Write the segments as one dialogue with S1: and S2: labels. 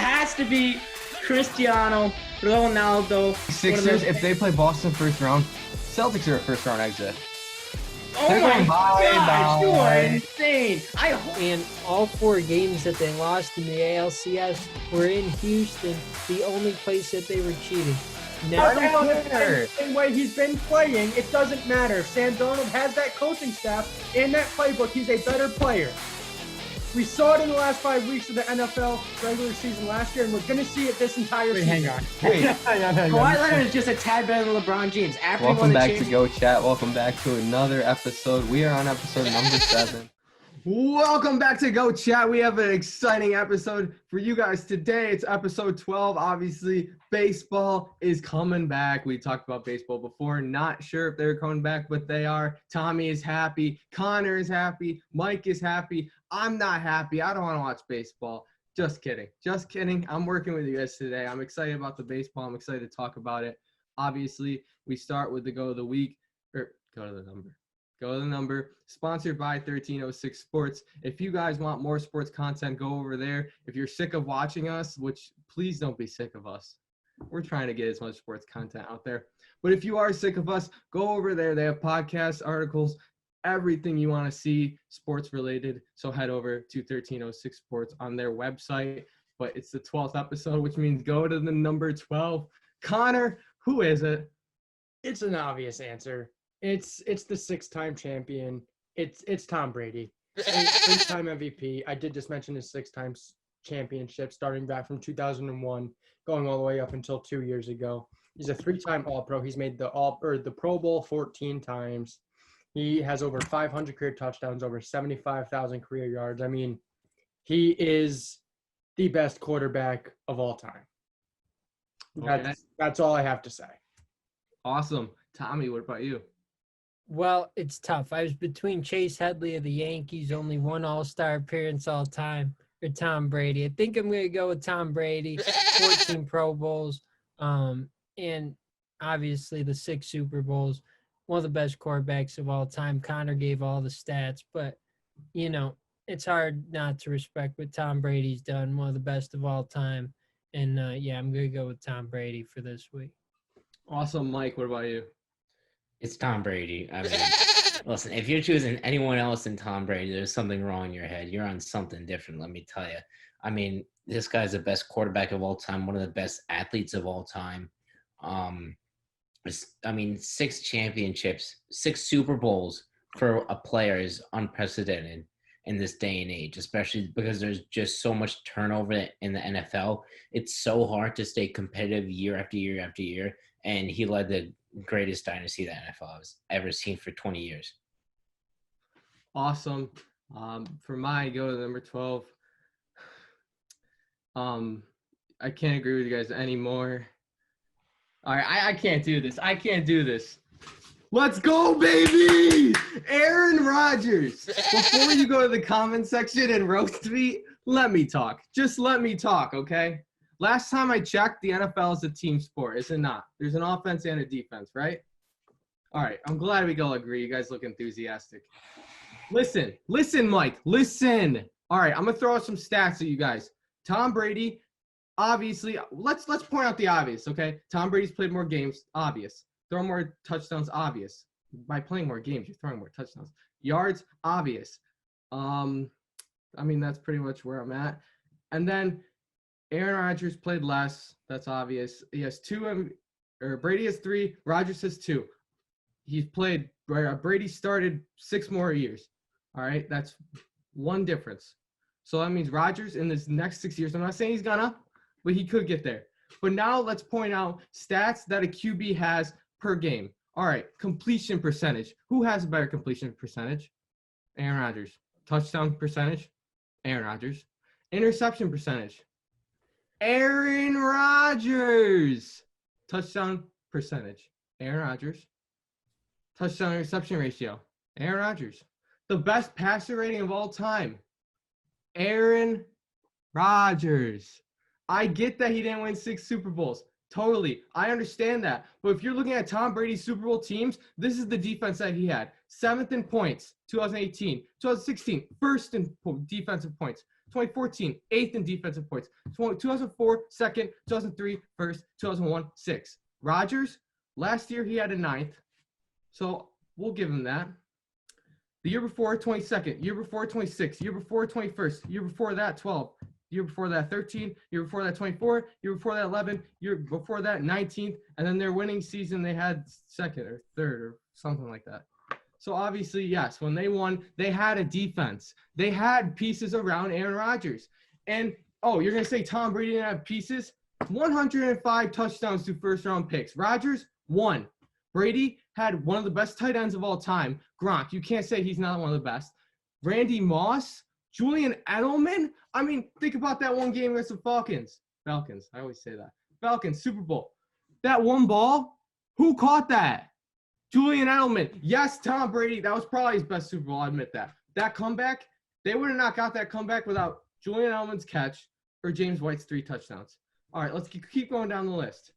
S1: has to be Cristiano Ronaldo.
S2: Sixers, if they play Boston first round, Celtics are a first round exit.
S1: Oh
S2: They're
S1: my
S2: going
S1: gosh, you are
S2: bye.
S1: insane.
S3: And all 4 games that they lost in the ALCS were in Houston, the only place that they were cheating.
S2: I
S3: Now,
S2: don't care.
S4: The same way he's been playing, it doesn't matter. If Sam Darnold has that coaching staff in that playbook, he's a better player. We saw it in the last 5 weeks of the NFL regular season last year, and we're going to see it this entire season.
S1: Hang on.
S2: Wait,
S1: Kawhi Leonard is just a tad better than LeBron James. After he
S2: welcome
S1: won the
S2: back to
S1: championship.
S2: Go Chat. Welcome back to another episode. We are on episode number 7. Welcome back to Go Chat. We have an exciting episode for you guys today. It's episode 12. Obviously, baseball is coming back. We talked about baseball before. Not sure if they're coming back, but they are. Tommy is happy. Connor is happy. Mike is happy. I'm not happy. I don't want to watch baseball. Just kidding. Just kidding. I'm working with you guys today. I'm excited about the baseball. I'm excited to talk about it. Obviously, we start with the Go of the Week. Go to the number. Sponsored by 1306 Sports. If you guys want more sports content, go over there. If you're sick of watching us, which please don't be sick of us. We're trying to get as much sports content out there. But if you are sick of us, go over there. They have podcasts, articles, everything you want to see sports related. So head over to 1306 Sports on their website. But it's the 12th episode, which means go to the number 12. Connor, who is it?
S4: It's an obvious answer. It's the 6-time champion. It's Tom Brady. 3-time MVP. I did just mention his 6-time championship, starting back from 2001, going all the way up until 2 years ago. He's a 3-time All-Pro. He's made the Pro Bowl 14 times. He has over 500 career touchdowns, over 75,000 career yards. I mean, he is the best quarterback of all time.
S2: Okay.
S4: That's all I have to say.
S2: Awesome. Tommy, what about you?
S3: well, it's tough. I was between Chase Headley of the Yankees, only one All-Star appearance all time, or Tom Brady. I think I'm going to go with Tom Brady, 14 Pro Bowls, and obviously the 6 Super Bowls. One of the best quarterbacks of all time. Connor gave all the stats, but, you know, it's hard not to respect what Tom Brady's done, one of the best of all time. And, yeah, I'm going to go with Tom Brady for this week.
S2: Awesome. Mike, what about you?
S5: It's Tom Brady. I mean, listen, if you're choosing anyone else than Tom Brady, there's something wrong in your head. You're on something different, let me tell you. I mean, this guy's the best quarterback of all time, one of the best athletes of all time. 6 championships, 6 Super Bowls for a player is unprecedented in this day and age, especially because there's just so much turnover in the NFL. It's so hard to stay competitive year after year after year, and he led the greatest dynasty that NFL has ever seen for 20 years.
S2: Awesome. For my go to number 12, I can't agree with you guys anymore. All right, I can't do this. Let's go, baby! Aaron Rodgers. Before you go to the comment section and roast me, let me talk. Just let me talk, okay? Last time I checked, the NFL is a team sport, is it not? There's an offense and a defense, right? All right, I'm glad we all agree. You guys look enthusiastic. Listen, Mike, listen. All right, I'm going to throw out some stats at you guys. Tom Brady, obviously, let's point out the obvious, okay? Tom Brady's played more games, obvious. Throw more touchdowns, obvious. By playing more games, you're throwing more touchdowns. Yards, obvious. I mean, that's pretty much where I'm at. And then Aaron Rodgers played less. That's obvious. He has 2, or Brady has 3. Rodgers has 2. He's played. Brady started 6 more years. All right, that's one difference. So that means Rodgers in this next 6 years. I'm not saying he's gonna, but he could get there. But now let's point out stats that a QB has per game. All right, completion percentage. Who has a better completion percentage? Aaron Rodgers. Touchdown percentage? Aaron Rodgers. Interception percentage? Aaron Rodgers. Touchdown percentage? Aaron Rodgers. Touchdown interception ratio? Aaron Rodgers. The best passer rating of all time? Aaron Rodgers. I get that he didn't win 6 Super Bowls. Totally. I understand that. But if you're looking at Tom Brady's Super Bowl teams, this is the defense that he had. 7th in points, 2018. 2016, 1st in defensive points. 2014, 8th in defensive points. 2004, 2nd. 2003, 1st. 2001, 6th. Rodgers, last year he had a 9th. So we'll give him that. The year before, 22nd. Year before, 26th. Year before, 21st. Year before that, 12. Year before that, 13. Year before that, 24. Year before that, 11. Year before that, 19th. And then their winning season, they had 2nd or 3rd or something like that. So obviously, yes, when they won, they had a defense. They had pieces around Aaron Rodgers. And, oh, you're going to say Tom Brady didn't have pieces? 105 touchdowns to first-round picks. Rodgers, 1. Brady had one of the best tight ends of all time. Gronk, you can't say he's not one of the best. Randy Moss, Julian Edelman. I mean, think about that one game against the Falcons. Falcons, I always say that. Falcons, Super Bowl. That one ball, who caught that? Julian Edelman. Yes, Tom Brady, that was probably his best Super Bowl, I admit that. That comeback, they would have not got that comeback without Julian Edelman's catch or James White's 3 touchdowns. All right, let's keep going down the list.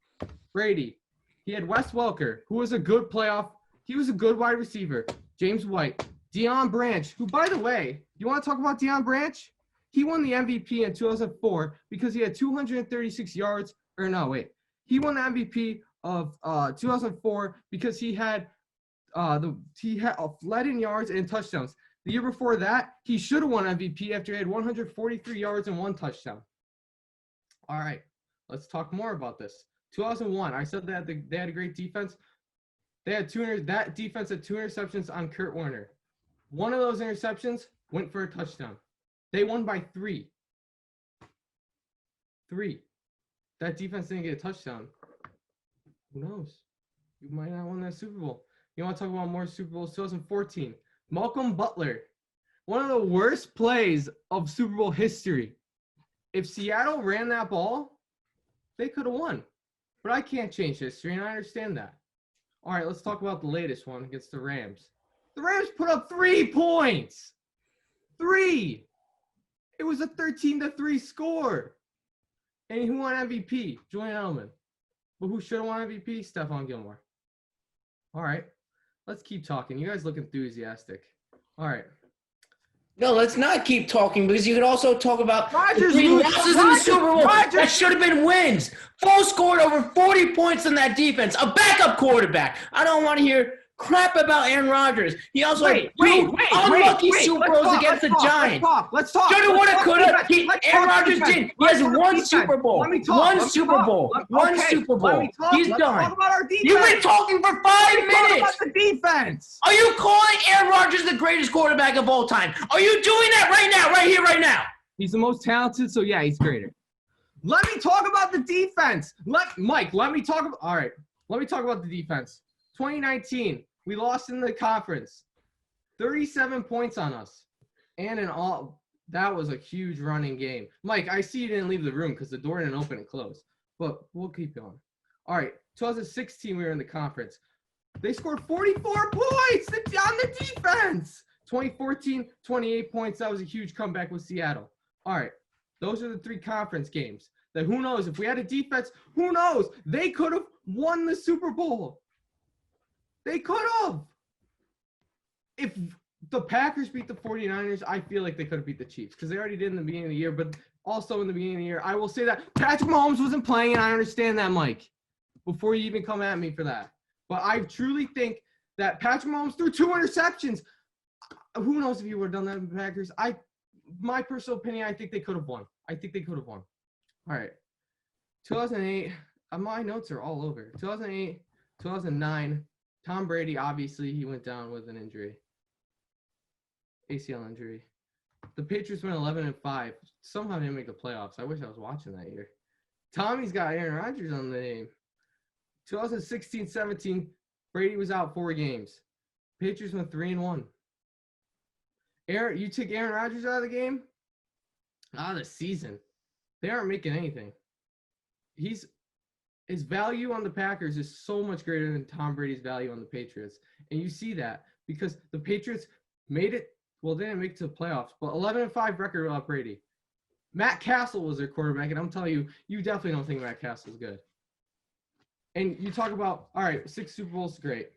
S2: Brady, he had Wes Welker, who was a good playoff. He was a good wide receiver. James White. Deion Branch, who, by the way, you want to talk about Deion Branch? He won the MVP in 2004 because he had 236 yards. Or no, wait. He won the MVP of 2004 because he had led in yards and touchdowns. The year before that, he should have won MVP after he had 143 yards and 1 touchdown. All right, let's talk more about this. 2001, I said that they had a great defense. They had that defense had 2 interceptions on Kurt Warner. One of those interceptions went for a touchdown. They won by 3. 3. That defense didn't get a touchdown. Who knows? You might not win that Super Bowl. You want to talk about more Super Bowls? 2014. Malcolm Butler. One of the worst plays of Super Bowl history. If Seattle ran that ball, they could have won. But I can't change history, and I understand that. All right, let's talk about the latest one against the Rams. The Rams put up 3 points. 3. It was a 13-3 score. And who won MVP? Julian Edelman. But who should have won MVP? Stephon Gilmore. All right, let's keep talking. You guys look enthusiastic. All right.
S5: No, let's not keep talking because you could also talk about
S2: Rodgers
S5: the 3
S2: lose-
S5: losses in the Super Bowl.
S2: Rodgers-
S5: That should have been wins. Foles scored over 40 points in that defense. A backup quarterback. I don't want to hear crap about Aaron Rodgers. He also had 2 unlucky Super Bowls against the Giants.
S2: Let's talk.
S5: Shoulda, woulda, coulda. Aaron Rodgers didn't. He has 1 Super Bowl.
S2: Let me talk.
S5: One Super Bowl. One Super Bowl. He's
S2: Let's
S5: done.
S2: talk about our defense.
S5: You've been talking for 5
S2: Talk
S5: minutes.
S2: about the defense.
S5: Are you calling Aaron Rodgers the greatest quarterback of all time? Are you doing that right now, right here, right now?
S2: He's the most talented, so yeah, he's greater. Let me talk about the defense. Let me talk about. All right, let me talk about the defense. 2019, we lost in the conference. 37 points on us, and in all, that was a huge running game. Mike, I see you didn't leave the room because the door didn't open and close, but we'll keep going. All right, 2016, we were in the conference. They scored 44 points on the defense. 2014, 28 points. That was a huge comeback with Seattle. All right, those are the 3 conference games. That who knows, if we had a defense, who knows? They could have won the Super Bowl. They could have. If the Packers beat the 49ers, I feel like they could have beat the Chiefs because they already did in the beginning of the year. But also in the beginning of the year, I will say that Patrick Mahomes wasn't playing, and I understand that, Mike, before you even come at me for that. But I truly think that Patrick Mahomes threw 2 interceptions. Who knows if he would have done that in the Packers? My personal opinion, I think they could have won. All right. 2008, my notes are all over. 2008, 2009, Tom Brady, obviously, he went down with an injury. ACL injury. The Patriots went 11-5. Somehow didn't make the playoffs. I wish I was watching that year. Tommy's got Aaron Rodgers on the name. 2016-17, Brady was out 4 games. Patriots went 3-1. You take Aaron Rodgers out of the game? Out of the season. They aren't making anything. His value on the Packers is so much greater than Tom Brady's value on the Patriots. And you see that because the Patriots made it, well, they didn't make it to the playoffs, but 11-5 record without Brady. Matt Castle was their quarterback, and I'm telling you, you definitely don't think Matt Castle's good. And you talk about, all right, 6 Super Bowls, great.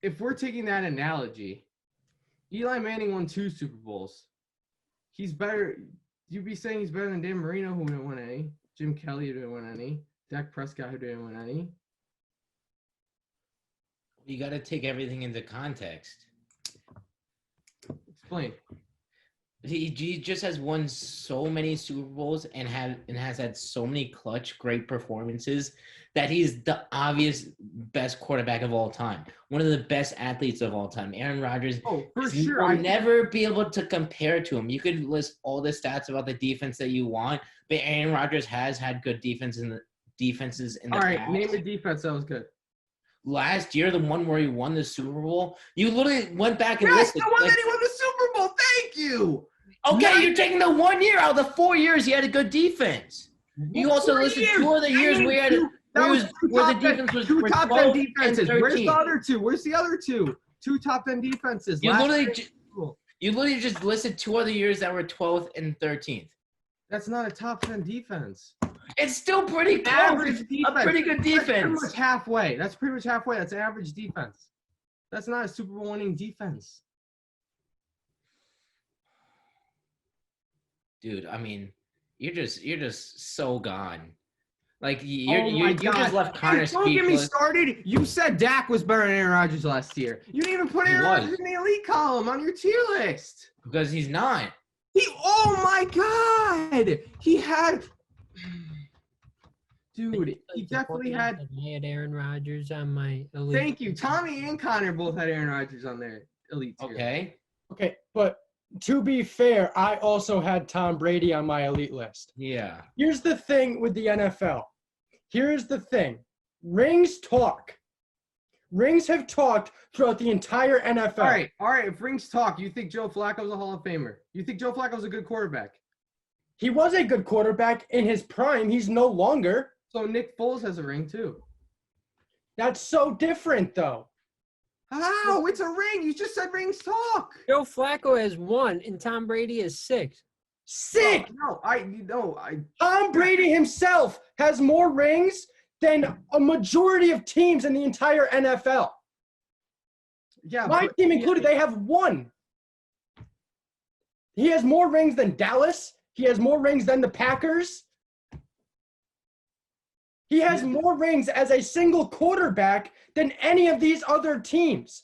S2: If we're taking that analogy, Eli Manning won 2 Super Bowls. He's better. You'd be saying he's better than Dan Marino, who didn't win any. Jim Kelly, who didn't win any. Dak Prescott, who didn't win any.
S5: You got to take everything into context.
S2: Explain.
S5: He just has won so many Super Bowls and has had so many clutch, great performances that he's the obvious best quarterback of all time. One of the best athletes of all time. Aaron Rodgers.
S2: Oh, for
S5: You
S2: sure.
S5: will never be able to compare to him. You could list all the stats about the defense that you want, but Aaron Rodgers has had good defenses in the
S2: All right,
S5: past.
S2: name a defense that was good.
S5: Last year, the one where he won the Super Bowl, you literally went back and
S2: Yes,
S5: listed.
S2: the one that he won the Super Bowl. Thank you.
S5: Okay, you're taking the 1 year out of the 4 years he had a good defense. You also
S2: 4
S5: listed
S2: years.
S5: 2 of the years where he had where the defense was
S2: 2
S5: were
S2: top 10
S5: 12 and
S2: defenses. Where's
S5: 13.
S2: the other 2? Where's the other 2? 2 top 10 defenses.
S5: You
S2: Last
S5: literally,
S2: year.
S5: you literally just listed 2 other years that were 12th and 13th.
S2: That's not a top 10 defense.
S5: It's still pretty close.
S2: Average
S5: It's
S2: defense.
S5: a pretty good
S2: That's pretty
S5: defense.
S2: much halfway. That's pretty much halfway. That's average defense. That's not a Super Bowl winning defense.
S5: Dude, I mean, you're just so gone. Like
S2: Oh
S5: you just left Connor
S2: Hey, don't get me
S5: speechless.
S2: started. You said Dak was better than Aaron Rodgers last year. You didn't even put
S5: He
S2: Aaron
S5: was.
S2: Rodgers in the elite column on your tier list.
S5: Because he's not.
S2: Oh my God. He had. Dude, he definitely had.
S3: I had Aaron Rodgers on my elite.
S2: Thank you. Tommy and Connor both had Aaron Rodgers on their elite tier.
S5: Okay.
S4: Okay, but to be fair, I also had Tom Brady on my elite list.
S5: Yeah.
S4: Here's the thing with the NFL. Here's the thing. Rings talk. Rings have talked throughout the entire NFL.
S2: All right. If rings talk, you think Joe Flacco's a Hall of Famer? You think Joe Flacco's a good quarterback?
S4: He was a good quarterback in his prime. He's no longer.
S2: So Nick Foles has a ring too.
S4: That's so different, though.
S2: How? It's a ring. You just said rings talk.
S3: Joe Flacco has 1 and Tom Brady has 6.
S4: Sick.
S2: No,
S4: Tom Brady himself has more rings than a majority of teams in the entire NFL.
S2: Yeah.
S4: My
S2: but-
S4: team included, they have 1. He has more rings than Dallas. He has more rings than the Packers. He has more rings as a single quarterback than any of these other teams.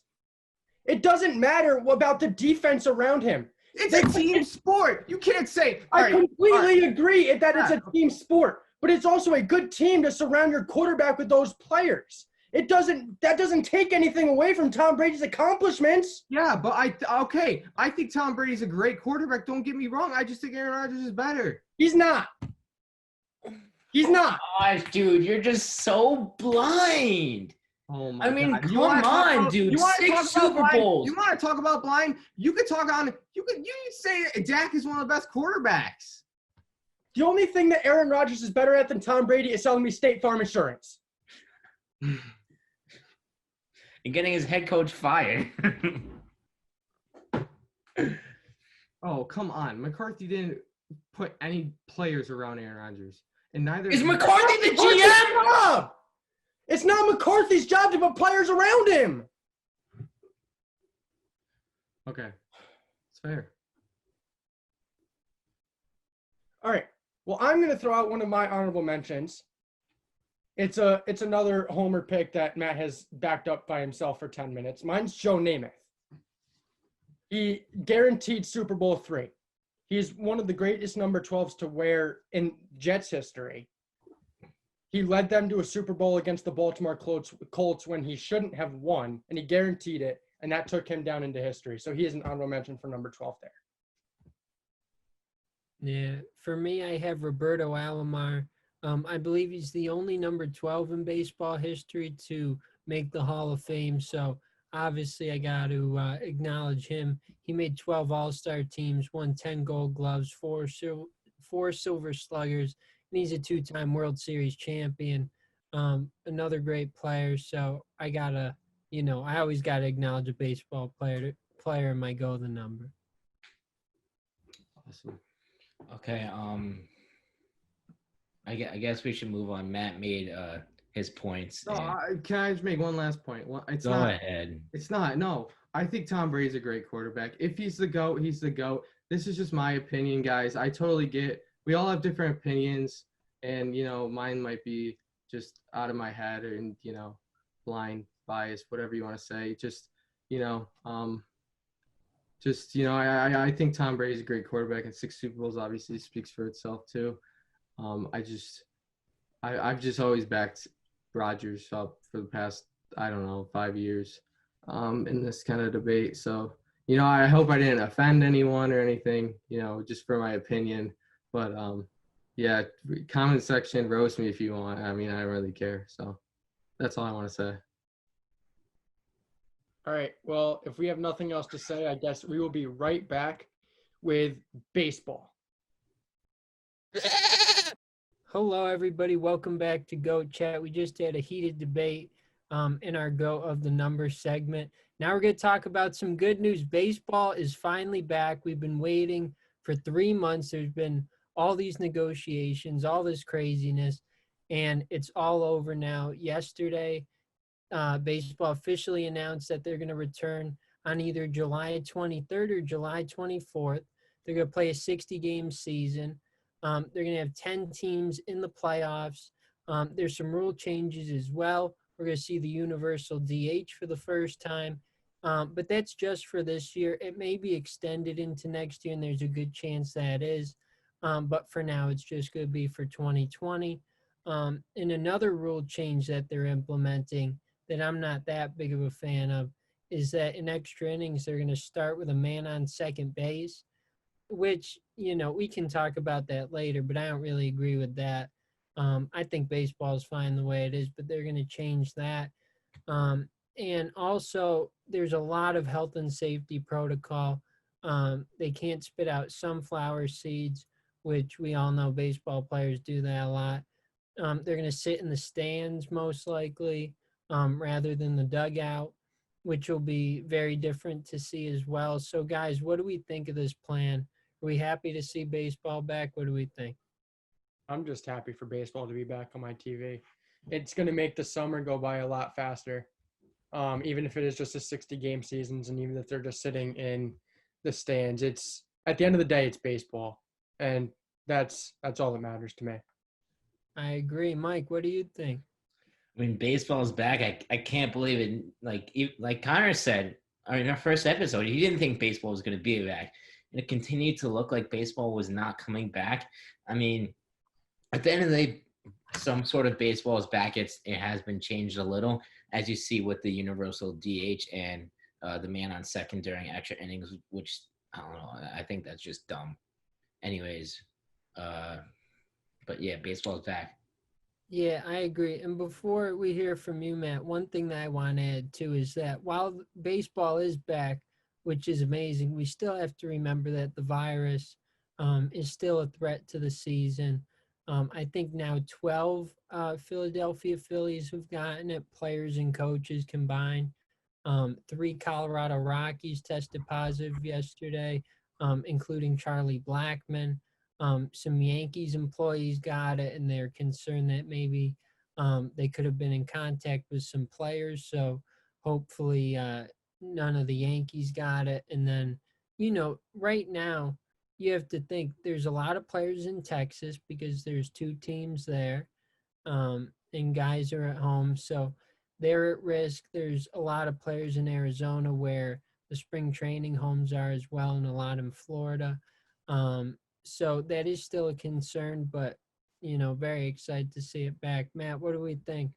S4: It doesn't matter about the defense around him.
S2: It's a team sport. You can't say.
S4: I completely agree that it's a team sport, but it's also a good team to surround your quarterback with those players. That doesn't take anything away from Tom Brady's accomplishments.
S2: Yeah, but I think Tom Brady's a great quarterback. Don't get me wrong. I just think Aaron Rodgers is better.
S4: He's not. He's not.
S5: Gosh, dude, you're just so blind.
S2: Oh my
S5: I mean,
S2: God.
S5: come on, dude.
S2: You wanna
S5: 6
S2: talk about
S5: Super
S2: blind?
S5: Bowls.
S2: You want to talk about blind? You could talk on. You could say Dak is one of the best quarterbacks.
S4: The only thing that Aaron Rodgers is better at than Tom Brady is selling me State Farm insurance.
S5: And getting his head coach fired.
S2: Oh, come on. McCarthy didn't put any players around Aaron Rodgers. And neither
S5: Is McCarthy the
S4: McCarthy's
S5: GM?
S4: job. It's not McCarthy's job to put players around him.
S2: Okay. It's fair.
S4: All right. Well, I'm going to throw out one of my honorable mentions. It's another homer pick that Matt has backed up by himself for 10 minutes. Mine's Joe Namath. He guaranteed Super Bowl III. He's one of the greatest number 12s to wear in Jets history. He led them to a Super Bowl against the Baltimore Colts when he shouldn't have won, and he guaranteed it, and that took him down into history. So he is an honorable mention for number 12 there.
S3: Yeah, for me, I have Roberto Alomar. I believe he's the only number 12 in baseball history to make the Hall of Fame. So obviously, I got to acknowledge him. He made 12 All-Star teams, won 10 Gold Gloves, four Silver Sluggers, and he's a 2-time World Series champion. Another great player. So I gotta, I always gotta acknowledge a baseball player in my golden number.
S2: Awesome.
S5: Okay, I guess we should move on. Matt made his points.
S2: No,
S5: And
S2: can I just make one last point? Well, it's
S5: go
S2: not.
S5: ahead.
S2: It's not. No, I think Tom Brady's a great quarterback. If he's the GOAT, he's the GOAT. This is just my opinion, guys. I totally get. We all have different opinions, and mine might be just out of my head, and blind bias, whatever you want to say. I think Tom Brady's a great quarterback, and 6 Super Bowls obviously speaks for itself too. I've just always backed Rodgers up for the past, I don't know, 5 years in this kind of debate. So, I hope I didn't offend anyone or anything, just for my opinion. But, yeah, comment section, roast me if you want. I mean, I don't really care. So that's all I want to say.
S4: All right. Well, if we have nothing else to say, I guess we will be right back with baseball.
S3: Hello, everybody. Welcome back to GOAT Chat. We just had a heated debate in our GOAT of the Numbers segment. Now we're going to talk about some good news. Baseball is finally back. We've been waiting for 3 months. There's been all these negotiations, all this craziness, and it's all over now. Yesterday, baseball officially announced that they're going to return on either July 23rd or July 24th. They're going to play a 60-game season. They're going to have 10 teams in the playoffs. There's some rule changes as well. We're going to see the universal DH for the first time. But that's just for this year. It may be extended into next year, and there's a good chance that is. But for now, it's just going to be for 2020. And another rule change that they're implementing that I'm not that big of a fan of is that in extra innings, they're going to start with a man on second base, which, we can talk about that later, but I don't really agree with that. I think baseball is fine the way it is, but they're going to change that. And also, there's a lot of health and safety protocol. They can't spit out sunflower seeds, which we all know baseball players do that a lot. They're going to sit in the stands most likely rather than the dugout, which will be very different to see as well. So, guys, what do we think of this plan? Are we happy to see baseball back? What do we think?
S4: I'm just happy for baseball to be back on my TV. It's going to make the summer go by a lot faster, even if it is just a 60-game seasons, and even if they're just sitting in the stands. It's at the end of the day, it's baseball, and that's all that matters to me.
S3: I agree. Mike, what do you think?
S5: I mean, baseball is back. I can't believe it. Like Connor said in our first episode, he didn't think baseball was going to be back. And it continued to look like baseball was not coming back. I mean, at the end of the day, some sort of baseball is back. It has been changed a little, as you see with the universal DH and the man on second during extra innings, which, I don't know, I think that's just dumb. Anyways, but yeah, baseball is back.
S3: Yeah, I agree. And before we hear from you, Matt, one thing that I want to add too is that while baseball is back, which is amazing, we still have to remember that the virus is still a threat to the season. I think now 12 Philadelphia Phillies have gotten it, players and coaches combined. 3 Colorado Rockies tested positive yesterday, including Charlie Blackmon. Some Yankees employees got it, and they're concerned that maybe they could have been in contact with some players. So hopefully none of the Yankees got it. And then, right now, you have to think there's a lot of players in Texas because there's 2 teams there, and guys are at home. So they're at risk. There's a lot of players in Arizona where the spring training homes are as well, and a lot in Florida. So that is still a concern, but, very excited to see it back. Matt, what do we think?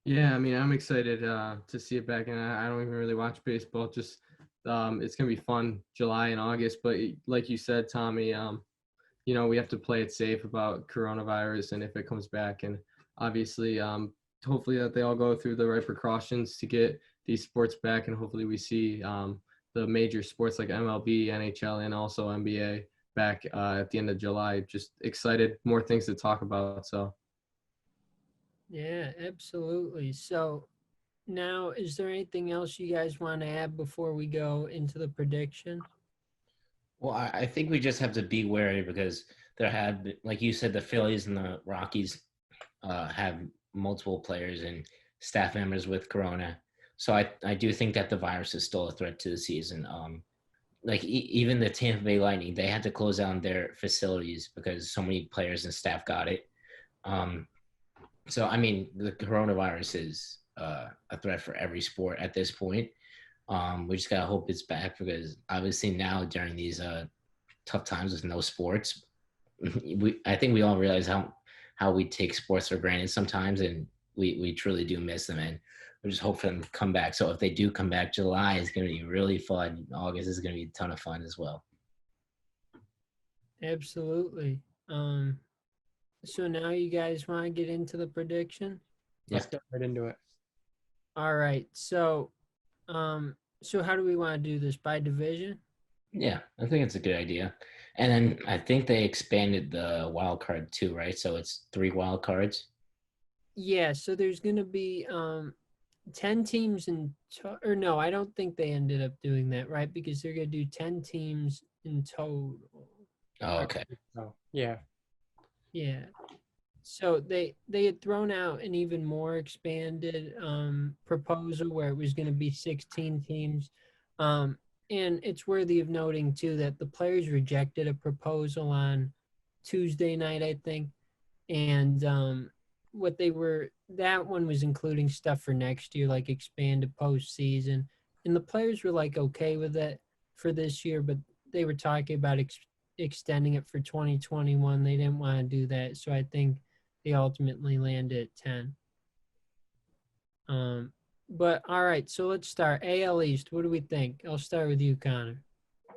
S2: Yeah, I mean, I'm excited to see it back, and I don't even really watch baseball. Just it's gonna be fun, July and August. But like you said, Tommy, we have to play it safe about coronavirus, and if it comes back, and obviously, hopefully that they all go through the right precautions to get these sports back, and hopefully we see the major sports like MLB, NHL, and also NBA back at the end of July. Just excited, more things to talk about. So.
S3: Yeah, absolutely. So now, is there anything else you guys want to add before we go into the prediction?
S5: Well, I think we just have to be wary because there have been, like you said, the Phillies and the Rockies have multiple players and staff members with corona. So I do think that the virus is still a threat to the season. Like even the Tampa Bay Lightning, they had to close down their facilities because so many players and staff got it. So I mean, the coronavirus is a threat for every sport at this point. We just gotta hope it's back because obviously now during these tough times with no sports, I think we all realize how we take sports for granted sometimes, and we truly do miss them, and we just hope for them to come back. So if they do come back, July is going to be really fun. August is going to be a ton of fun as well.
S3: Absolutely. So now you guys want to get into the prediction?
S4: Let's get right into it.
S3: All right. So how do we want to do this? By division?
S5: Yeah, I think it's a good idea. And then I think they expanded the wild card too, right? So it's 3 wild cards.
S3: Yeah, so there's going to be 10 teams or no, I don't think they ended up doing that, right? Because they're going to do 10 teams in total.
S5: Oh, okay.
S4: Oh, yeah.
S3: Yeah. So they had thrown out an even more expanded proposal where it was going to be 16 teams. And it's worthy of noting too that the players rejected a proposal on Tuesday night, I think. And that one was including stuff for next year, like expanded postseason. And the players were like okay with it for this year, but they were talking about extending it for 2021. They didn't want to do that. So I think they ultimately landed at 10. But all right, so let's start. AL East, what do we think? I'll start with you, Connor.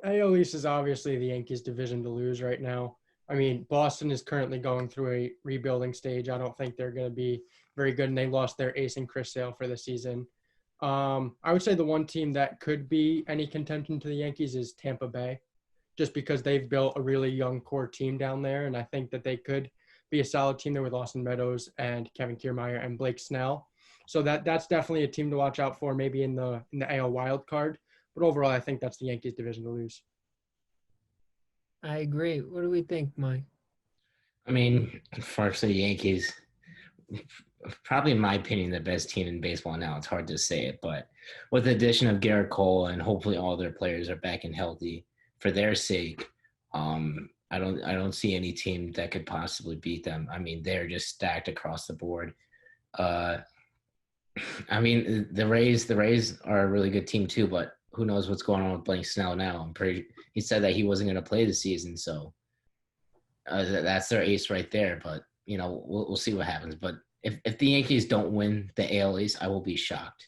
S4: AL East is obviously the Yankees' division to lose right now. I mean, Boston is currently going through a rebuilding stage. I don't think they're going to be very good, and they lost their ace in Chris Sale for the season. I would say the one team that could be any contention to the Yankees is Tampa Bay, just because they've built a really young core team down there, and I think that they could be a solid team there with Austin Meadows and Kevin Kiermaier and Blake Snell. So that's definitely a team to watch out for, maybe in the AL wild card. But overall, I think that's the Yankees' division to lose.
S3: I agree. What do we think, Mike?
S5: I mean, for the Yankees, probably in my opinion, the best team in baseball now. It's hard to say it, but with the addition of Garrett Cole and hopefully all their players are back and healthy for their sake, I don't see any team that could possibly beat them. I mean, they're just stacked across the board. I mean, the Rays are a really good team too, but who knows what's going on with Blake Snell now? He said that he wasn't going to play the season, so that's their ace right there. But we'll see what happens. But if the Yankees don't win the AL East, I will be shocked.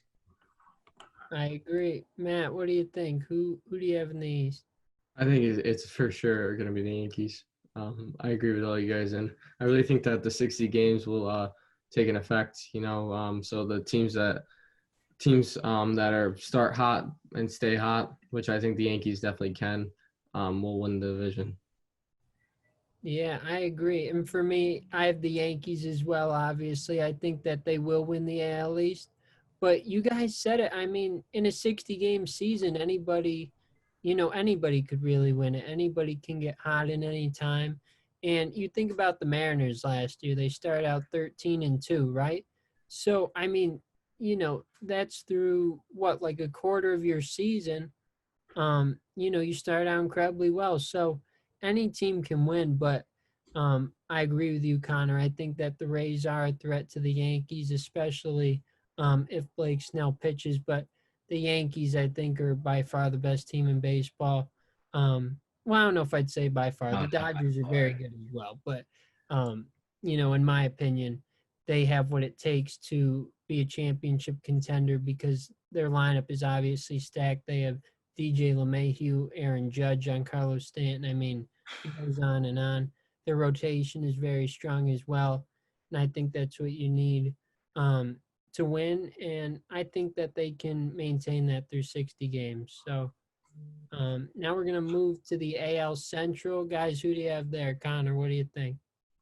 S3: I agree. Matt, what do you think? Who do you have in the East?
S2: I think it's for sure going to be the Yankees. I agree with all you guys, and I really think that the 60 games will take an effect. So the teams that are start hot and stay hot, which I think the Yankees definitely can, will win the division.
S3: Yeah, I agree. And for me, I have the Yankees as well, obviously. I think that they will win the AL East. But you guys said it. I mean, in a 60-game season, anybody could really win it. Anybody can get hot in any time. And you think about the Mariners last year. They started out 13-2, right? So, I mean, that's through like a quarter of your season. You start out incredibly well. So any team can win, but I agree with you, Connor. I think that the Rays are a threat to the Yankees, especially if Blake Snell pitches. But the Yankees, I think, are by far the best team in baseball. Well, I don't know if I'd say by far. The Dodgers are very good as well. But, in my opinion, they have what it takes to be a championship contender because their lineup is obviously stacked. They have DJ LeMahieu, Aaron Judge, Giancarlo Stanton. I mean, it goes on and on. Their rotation is very strong as well. And I think that's what you need to win. And I think that they can maintain that through 60 games. So now we're going to move to the AL Central. Guys, who do you have there? Connor, what do you think?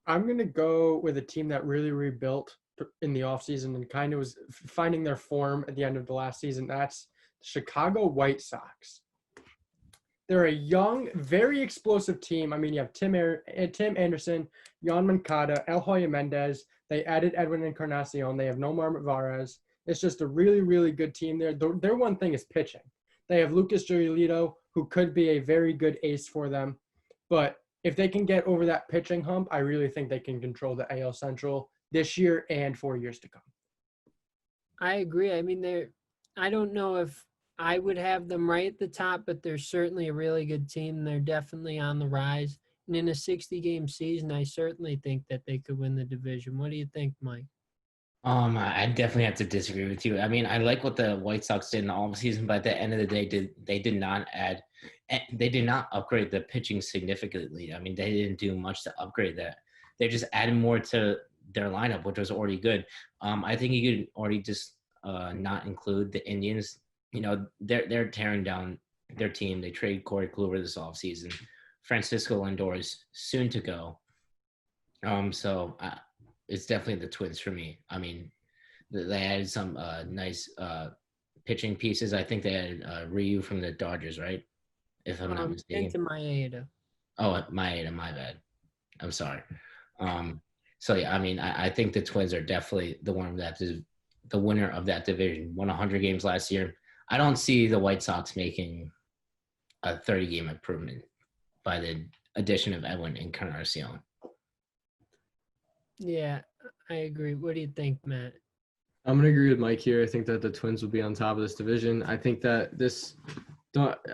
S4: I'm going to go with a team that really rebuilt in the offseason and kind of was finding their form at the end of the last season. That's the Chicago White Sox. They're a young, very explosive team. I mean, you have Tim Anderson, Jan Moncada, El Hoya Mendez. They added Edwin Encarnacion. They have Nomar Varez. It's just a really, really good team there. Their one thing is pitching. They have Lucas Giolito, who could be a very good ace for them. But if they can get over that pitching hump, I really think they can control the AL Central this year and for years to come.
S3: I agree. I mean, I don't know if I would have them right at the top, but they're certainly a really good team. They're definitely on the rise. And in a 60-game season, I certainly think that they could win the division. What do you think, Mike?
S5: I definitely have to disagree with you. I mean, I like what the White Sox did in the offseason, but at the end of the day, they did not upgrade the pitching significantly. I mean, they didn't do much to upgrade that. They just added more to their lineup, which was already good. I think you could already just not include the Indians. You know, they're tearing down their team. They traded Corey Kluber this offseason. Francisco Lindor is soon to go. So it's definitely the Twins for me. I mean, they added some nice pitching pieces. I think they had Ryu from the Dodgers, right? If I'm not mistaken.
S3: Kenta Maeda.
S5: Oh, Maeda, my bad. I'm sorry. So yeah, I mean, I think the Twins are definitely the winner of that division. Won 100 games last year. I don't see the White Sox making a 30-game improvement by the addition of Edwin Encarnacion.
S3: Yeah, I agree. What do you think, Matt?
S2: I'm going to agree with Mike here. I think that the Twins will be on top of this division. I think that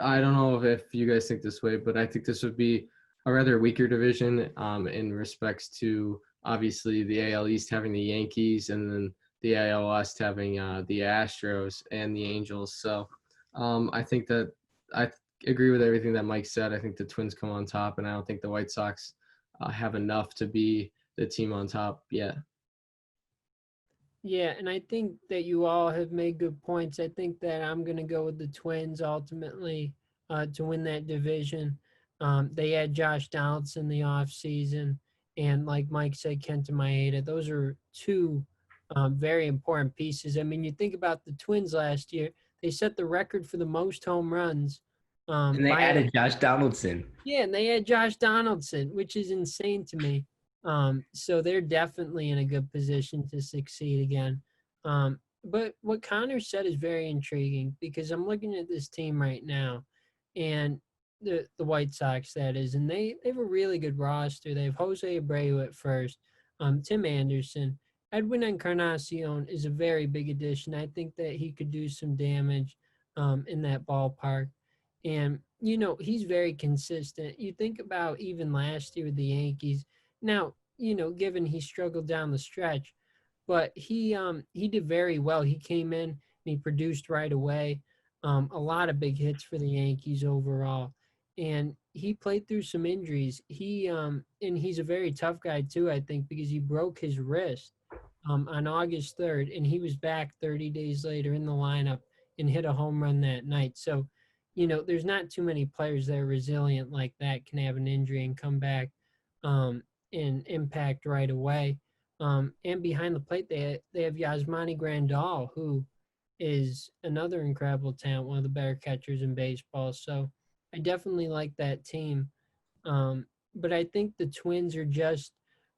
S2: I don't know if you guys think this way, but I think this would be a rather weaker division in respects to obviously the AL East having the Yankees and then the AL West having the Astros and the Angels. So I think that I agree with everything that Mike said. I think the Twins come on top, and I don't think the White Sox have enough to be the team on top yet.
S3: Yeah, and I think that you all have made good points. I think that I'm going to go with the Twins ultimately to win that division. They had Josh Donaldson the offseason, and like Mike said, Kenta Maeda. Those are two very important pieces. I mean, you think about the Twins last year, they set the record for the most home runs.
S5: And they added Josh Donaldson.
S3: Yeah, and they had Josh Donaldson, which is insane to me. So they're definitely in a good position to succeed again. But what Connor said is very intriguing because I'm looking at this team right now, and the White Sox, that is, and they have a really good roster. They have Jose Abreu at first, Tim Anderson. Edwin Encarnacion is a very big addition. I think that he could do some damage in that ballpark. And, you know, he's very consistent. You think about even last year with the Yankees. Now, you know, given he struggled down the stretch, but he did very well. He came in and he produced right away. A lot of big hits for the Yankees overall. And he played through some injuries. And he's a very tough guy too, I think, because he broke his wrist on August 3rd, and he was back 30 days later in the lineup and hit a home run that night. So, you know, there's not too many players that are resilient like that, can have an injury and come back and impact right away. And behind the plate, they have Yasmani Grandal, who is another incredible talent, one of the better catchers in baseball. So I definitely like that team. But I think the Twins are just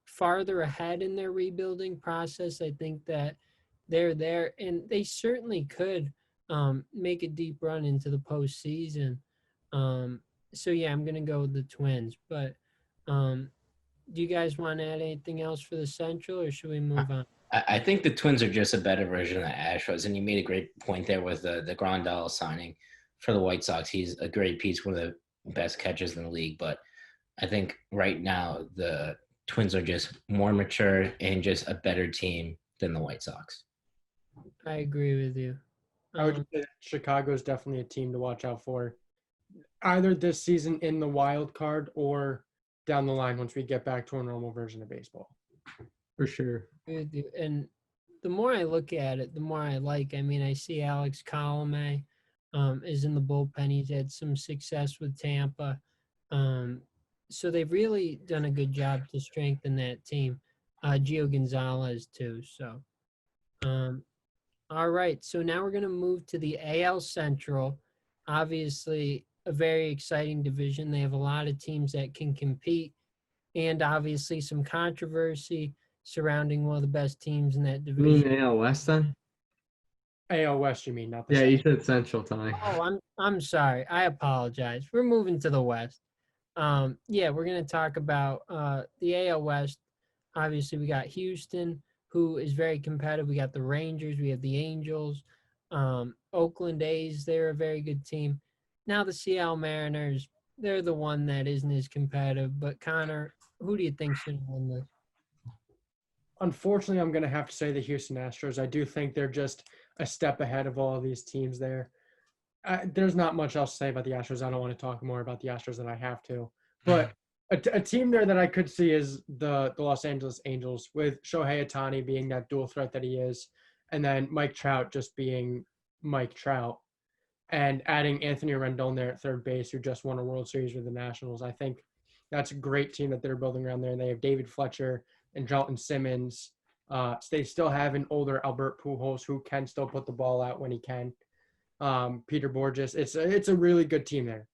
S3: farther ahead in their rebuilding process. I think that they're there, and they certainly could make a deep run into the postseason. So yeah, I'm gonna go with the Twins. But do you guys want to add anything else for the Central, or should we move on?
S5: I think the Twins are just a better version of the Astros, and you made a great point there with the Grandal signing for the White Sox. He's a great piece, one of the best catchers in the league. But I think right now the Twins are just more mature and just a better team than the White Sox.
S3: I agree with you.
S4: I would say that Chicago is definitely a team to watch out for, either this season in the wild card or down the line once we get back to a normal version of baseball.
S2: For sure.
S3: With you. And the more I look at it, the more I like. I mean, I see Alex Colomé is in the bullpen. He's had some success with Tampa. So they've really done a good job to strengthen that team. Gio Gonzalez too. So, all right. So now we're going to move to the AL Central. Obviously, a very exciting division. They have a lot of teams that can compete, and obviously some controversy surrounding one of the best teams in that
S2: You mean
S3: division.
S2: AL West then?
S4: AL West, you mean, not the
S2: Yeah, you
S4: Central.
S2: said Central, Tommy.
S3: Oh, I'm sorry. I apologize. We're moving to the West. Yeah, we're gonna talk about the AL West. Obviously, we got Houston, who is very competitive. We got the Rangers. We have the Angels. Oakland A's. They're a very good team. Now the Seattle Mariners. They're the one that isn't as competitive. But Connor, who do you think's gonna win this?
S4: Unfortunately, I'm going to have to say the Houston Astros. I do think they're just a step ahead of all of these teams there. There's not much else to say about the Astros. I don't want to talk more about the Astros than I have to. But a team there that I could see is the Los Angeles Angels, with Shohei Ohtani being that dual threat that he is, and then Mike Trout just being Mike Trout, and adding Anthony Rendon there at third base, who just won a World Series with the Nationals. I think that's a great team that they're building around there. And they have David Fletcher and Jelton Simmons. They still have an older Albert Pujols who can still put the ball out when he can. Peter Borges. It's a really good team there.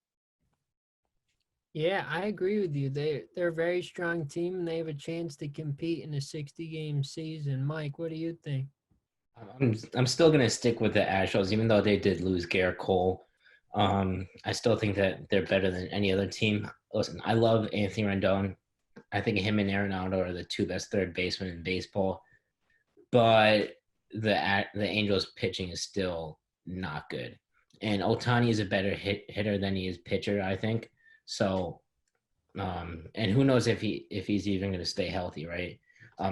S3: Yeah, I agree with you. They're a very strong team, and they have a chance to compete in a 60-game season. Mike, what do you think?
S5: I'm still gonna stick with the Astros, even though they did lose Garrett Cole. I still think that they're better than any other team. Listen, I love Anthony Rendon. I think him and Arenado are the two best third basemen in baseball. But the Angels pitching is still not good, and Otani is a better hitter than he is pitcher, I think. So, and who knows if he's even going to stay healthy, right?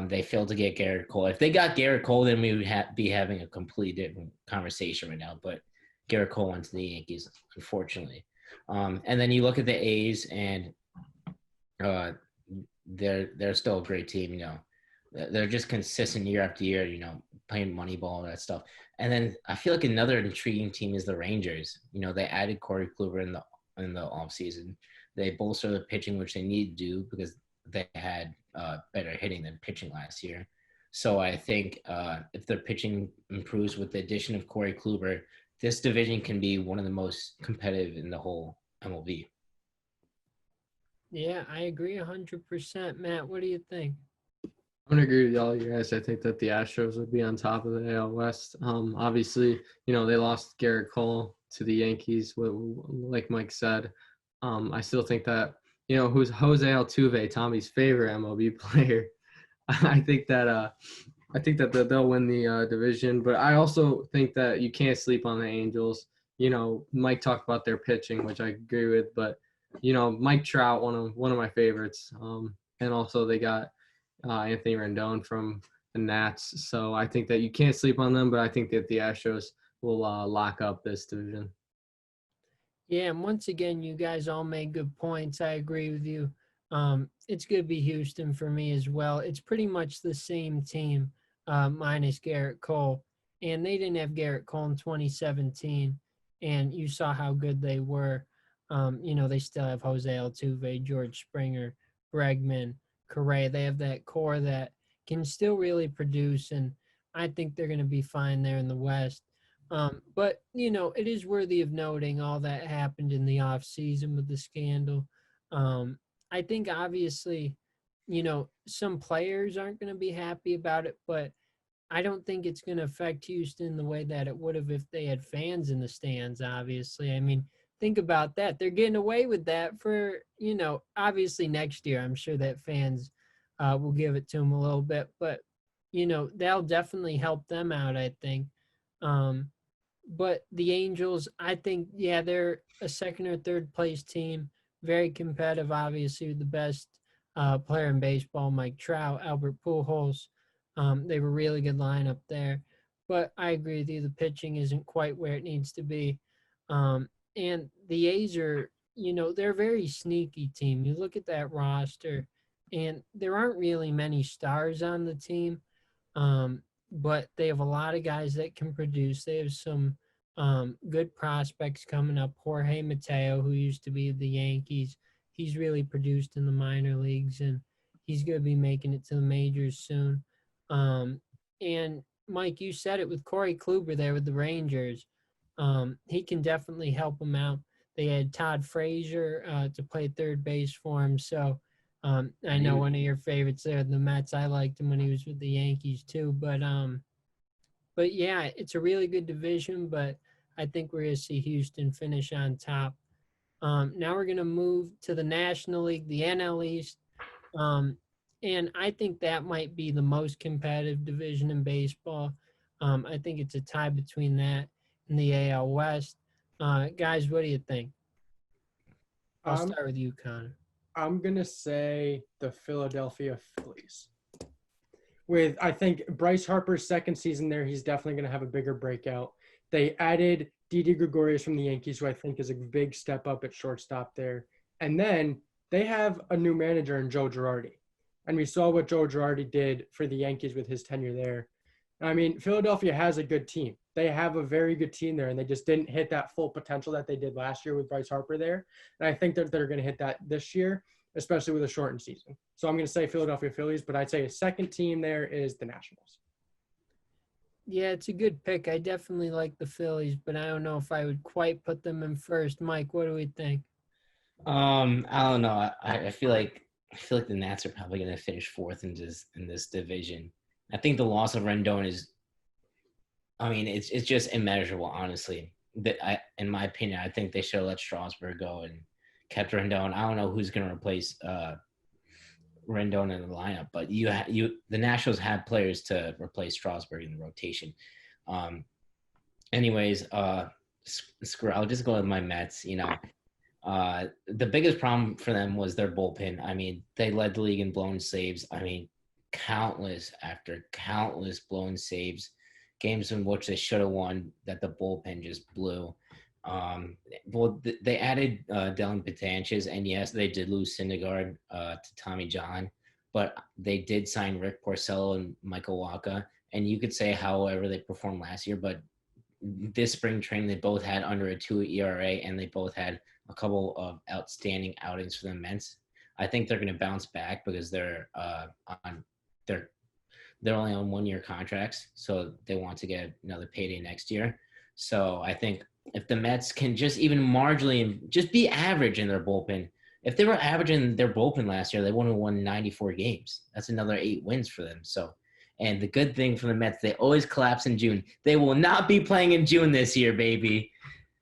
S5: They failed to get Garrett Cole. If they got Garrett Cole, then we would be having a completely different conversation right now. But Garrett Cole went to the Yankees, unfortunately. And then you look at the A's, and they're still a great team. You know, they're just consistent year after year. You know, playing Moneyball, all that stuff. And then I feel like another intriguing team is the Rangers. You know, they added Corey Kluber in the offseason. They bolster the pitching, which they need to do because they had better hitting than pitching last year. So I think if their pitching improves with the addition of Corey Kluber, this division can be one of the most competitive in the whole MLB.
S3: Yeah, I agree 100%. Matt, what do you think?
S2: I'm gonna agree with all you guys. I think that the Astros would be on top of the AL West. Obviously, you know, they lost Garrett Cole to the Yankees, like Mike said. I still think that, you know, who's Jose Altuve, Tommy's favorite MLB player. I think that they'll win the division, but I also think that you can't sleep on the Angels. You know, Mike talked about their pitching, which I agree with, but you know, Mike Trout, one of my favorites, and also they got Anthony Rendon from the Nats. So I think that you can't sleep on them, but I think that the Astros will lock up this division.
S3: Yeah, and once again, you guys all made good points. I agree with you. It's going to be Houston for me as well. It's pretty much the same team, minus Garrett Cole. And they didn't have Garrett Cole in 2017, and you saw how good they were. You know, they still have Jose Altuve, George Springer, Bregman, Correa. They have that core that can still really produce, and I think they're going to be fine there in the West. But, you know, it is worthy of noting all that happened in the off season with the scandal. I think obviously, you know, some players aren't going to be happy about it, but I don't think it's going to affect Houston the way that it would have if they had fans in the stands, obviously. I mean, think about that. They're getting away with that for, you know, obviously next year. I'm sure that fans will give it to them a little bit, but, you know, that'll definitely help them out, I think. But the Angels, I think, yeah, they're a second or third place team, very competitive, obviously, the best player in baseball, Mike Trout, Albert Pujols. They have a really good lineup there. But I agree with you, the pitching isn't quite where it needs to be. And the A's are, you know, they're a very sneaky team. You look at that roster, and there aren't really many stars on the team. But they have a lot of guys that can produce. They have some good prospects coming up. Jorge Mateo, who used to be the Yankees, he's really produced in the minor leagues, and he's going to be making it to the majors soon. And Mike, you said it with Corey Kluber there with the Rangers. He can definitely help them out. They had Todd Frazier to play third base for him. So I know one of your favorites there, the Mets. I liked him when he was with the Yankees too. But yeah, it's a really good division. But I think we're gonna see Houston finish on top. Now we're gonna move to the National League, the NL East. And I think that might be the most competitive division in baseball. I think it's a tie between that and the AL West. Guys, what do you think? I'll
S4: Um,
S3: start with you, Connor.
S4: I'm gonna say the Philadelphia Phillies. With I think Bryce Harper's second season there, he's definitely gonna have a bigger breakout. They added Didi Gregorius from the Yankees, who I think is a big step up at shortstop there. And then they have a new manager in Joe Girardi. And we saw what Joe Girardi did for the Yankees with his tenure there. I mean, Philadelphia has a good team. They have a very good team there, and they just didn't hit that full potential that they did last year with Bryce Harper there. And I think that they're going to hit that this year, especially with a shortened season. So I'm going to say Philadelphia Phillies, but I'd say a second team there is the Nationals.
S3: Yeah, it's a good pick. I definitely like the Phillies, but I don't know if I would quite put them in first. Mike, what do we think?
S5: I don't know. I feel like the Nats are probably going to finish fourth in this division. I think the loss of Rendon is, I mean, it's just immeasurable, honestly. In my opinion, I think they should have let Strasburg go and kept Rendon. I don't know who's going to replace Rendon in the lineup, but the Nationals had players to replace Strasburg in the rotation. Anyways, screw. I'll just go with my Mets. The biggest problem for them was their bullpen. I mean, they led the league in blown saves. I mean, countless after countless blown saves, games in which they should have won that the bullpen just blew. Well, they added Dylan Betances, and yes, they did lose Syndergaard to Tommy John, but they did sign Rick Porcello and Michael Wacha. And you could say however they performed last year, but this spring training they both had under a 2 ERA, and they both had a couple of outstanding outings for the Mets. I think they're going to bounce back because they're only on 1 year contracts, so they want to get another payday next year. So I think if the Mets can just even marginally just be average in their bullpen, if they were averaging their bullpen last year, they would have won 94 games. That's another 8 wins for them. So, and the good thing for the Mets, they always collapse in June. They will not be playing in June this year, baby.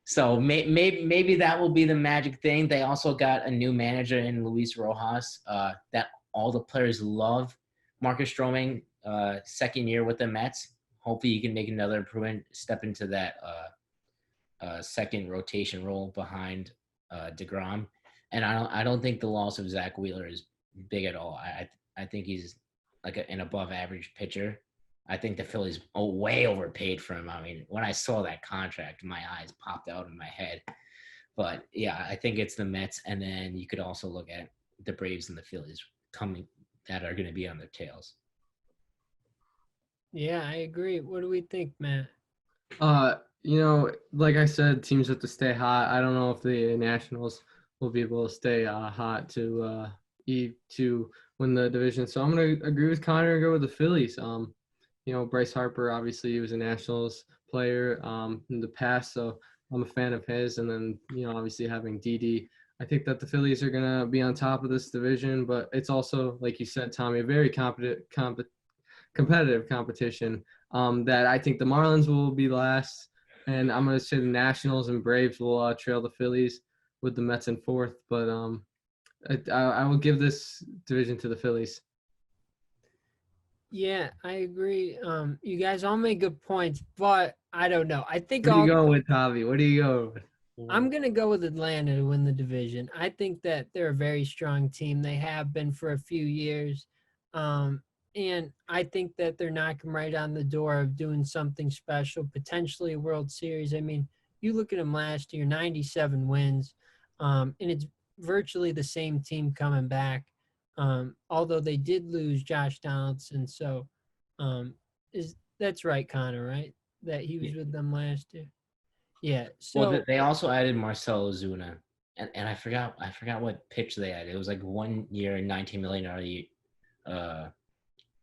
S5: So maybe that will be the magic thing. They also got a new manager in Luis Rojas that all the players love. Marcus Stroman, second year with the Mets. Hopefully you can make another improvement, step into that second rotation role behind DeGrom. And I don't think the loss of Zach Wheeler is big at all. I think he's like an above average pitcher. I think the Phillies way overpaid for him. I mean, when I saw that contract, my eyes popped out in my head. But yeah, I think it's the Mets, and then you could also look at the Braves and the Phillies coming that are going to be on their tails.
S3: Yeah, I agree. What do we think, Matt?
S2: Like I said, teams have to stay hot. I don't know if the Nationals will be able to stay hot to win the division. So I'm gonna agree with Connor and go with the Phillies. Bryce Harper, obviously he was a Nationals player in the past, so I'm a fan of his. And then obviously having Didi, I think that the Phillies are gonna be on top of this division. But it's also, like you said, Tommy, a very competitive competition. That I think the Marlins will be last, and I'm gonna say the Nationals and Braves will trail the Phillies with the Mets in fourth. But I will give this division to the Phillies.
S3: Yeah, I agree. You guys all make good points, but I don't know. I think
S2: What do you go with, Javi? What do you go with?
S3: I'm going to go with Atlanta to win the division. I think that they're a very strong team. They have been for a few years. And I think that they're knocking right on the door of doing something special, potentially a World Series. I mean, you look at them last year, 97 wins, and it's virtually the same team coming back. Although they did lose Josh Donaldson. So that's right, Connor, right? That he was with them last year. Yeah. So
S5: Well, they also added Marcell Ozuna, and I forgot what pitch they added. It was like 1 year and $19 million a year.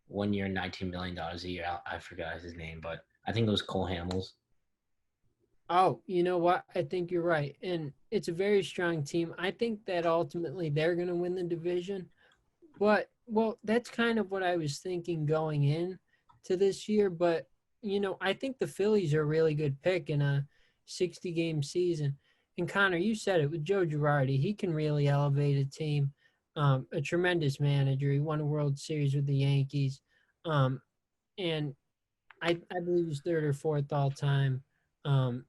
S5: 1 year and $19 million a year. I forgot his name, but I think it was Cole Hamels.
S3: Oh, you know what? I think you're right. And it's a very strong team. I think that ultimately they're going to win the division. But, well, that's kind of what I was thinking going in to this year. But, I think the Phillies are a really good pick in a 60-game season. And Connor, you said it with Joe Girardi. He can really elevate a team. A tremendous manager. He won a World Series with the Yankees. Um, and I believe he's third or fourth all time. Um,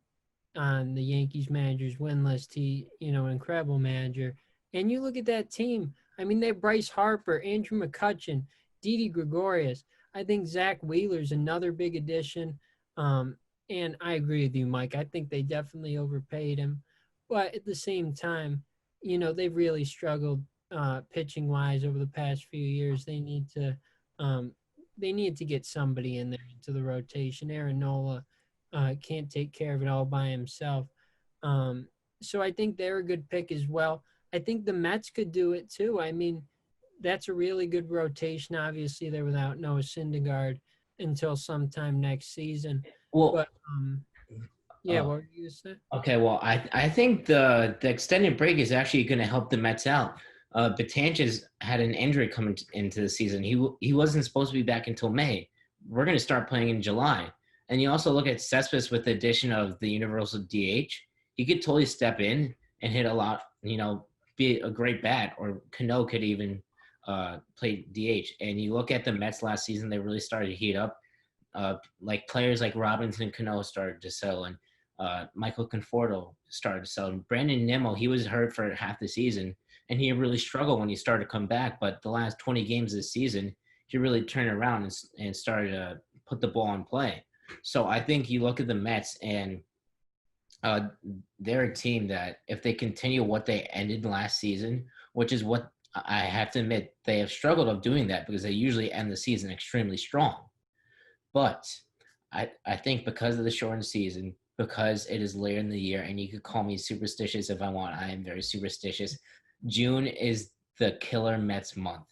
S3: on the Yankees manager's win list. An incredible manager. And you look at that team. I mean, they have Bryce Harper, Andrew McCutchen, Didi Gregorius. I think Zach Wheeler's another big addition. And I agree with you, Mike. I think they definitely overpaid him. But at the same time, they've really struggled pitching wise over the past few years. Um, they need to get somebody in there into the rotation. Aaron Nola can't take care of it all by himself. Um, so I think they're a good pick as well. I think the Mets could do it too. I mean, that's a really good rotation. Obviously, they're without Noah Syndergaard until sometime next season.
S5: Well,
S3: But yeah,
S5: uh,
S3: what were you gonna say?
S5: okay, well, I think the extended break is actually going to help the Mets out. Batanchas had an injury coming into the season. He wasn't supposed to be back until May. We're going to start playing in July. And you also look at Cespedes with the addition of the universal DH. He could totally step in and hit a lot, be a great bat, or Cano could even play DH. And you look at the Mets last season, they really started to heat up. Like players like Robinson and Cano started to settle in. Michael Conforto started to settle in. Brandon Nimmo, he was hurt for half the season, and he really struggled when he started to come back. But the last 20 games of the season, he really turned around and started to put the ball in play. So I think you look at the Mets, and they're a team that if they continue what they ended last season, which is what I have to admit, they have struggled of doing that because they usually end the season extremely strong. But I think because of the shortened season, because it is later in the year, and you could call me superstitious if I want. I am very superstitious. June is the killer Mets month.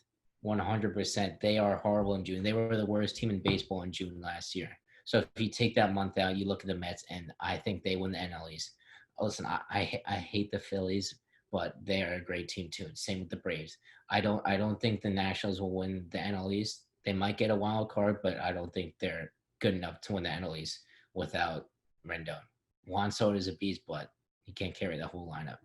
S5: 100%. They are horrible in June. They were the worst team in baseball in June last year. So if you take that month out, you look at the Mets, and I think they win the NL East. Listen, I hate the Phillies, but they are a great team too. Same with the Braves. I don't think the Nationals will win the NL East. They might get a wild card, but I don't think they're good enough to win the NL East without Rendon. Juan Soto is a beast, but he can't carry the whole lineup.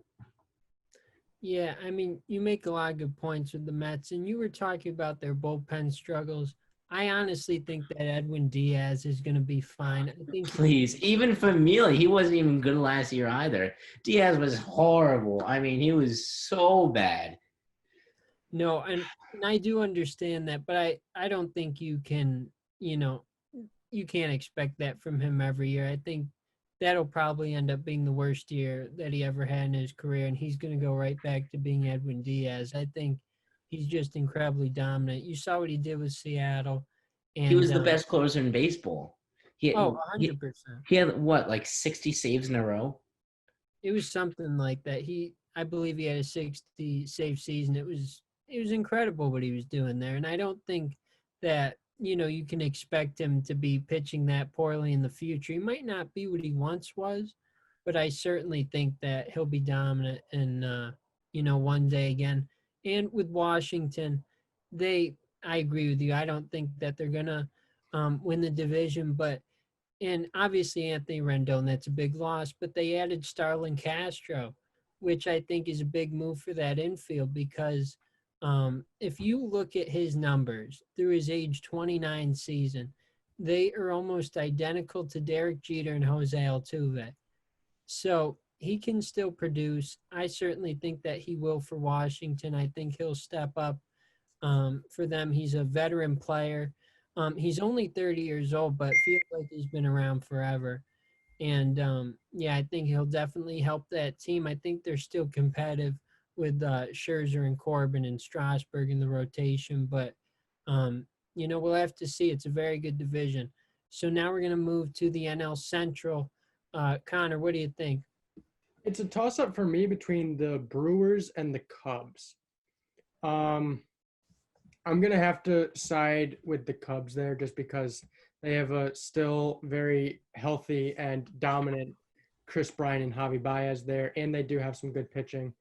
S3: Yeah, I mean, you make a lot of good points with the Mets, and you were talking about their bullpen struggles. I honestly think that Edwin Diaz is going to be fine. I think
S5: Please, even Familia, he wasn't even good last year either. Diaz was horrible. I mean, he was so bad.
S3: no, and I do understand that, but I don't think you can, you know, you can't expect that from him every year. I think that'll probably end up being the worst year that he ever had in his career, and he's going to go right back to being Edwin Diaz. I think he's just incredibly dominant. You saw what he did with Seattle,
S5: He was
S3: and
S5: the best closer in baseball. He
S3: oh,
S5: he,
S3: 100%.
S5: he had what, like 60 saves in a row?
S3: It was something like that. I believe he had a 60 save season. It was incredible what he was doing there, and I don't think that you can expect him to be pitching that poorly in the future. He might not be what he once was, but I certainly think that he'll be dominant and one day again. And with Washington, I agree with you. I don't think that they're gonna win the division, but and obviously Anthony Rendon, that's a big loss, but they added Starlin Castro, which I think is a big move for that infield because if you look at his numbers through his age 29 season, they are almost identical to Derek Jeter and Jose Altuve. So he can still produce. I certainly think that he will for Washington. I think he'll step up for them. He's a veteran player. He's only 30 years old, but feels like he's been around forever. And yeah, I think he'll definitely help that team. I think they're still competitive with Scherzer and Corbin and Strasburg in the rotation, but we'll have to see. It's a very good division. So now we're going to move to the NL Central. Connor, what do you think?
S4: It's a toss-up for me between the Brewers and the Cubs. I'm going to have to side with the Cubs there just because they have a still very healthy and dominant Chris Bryant and Javi Baez there, and they do have some good pitching.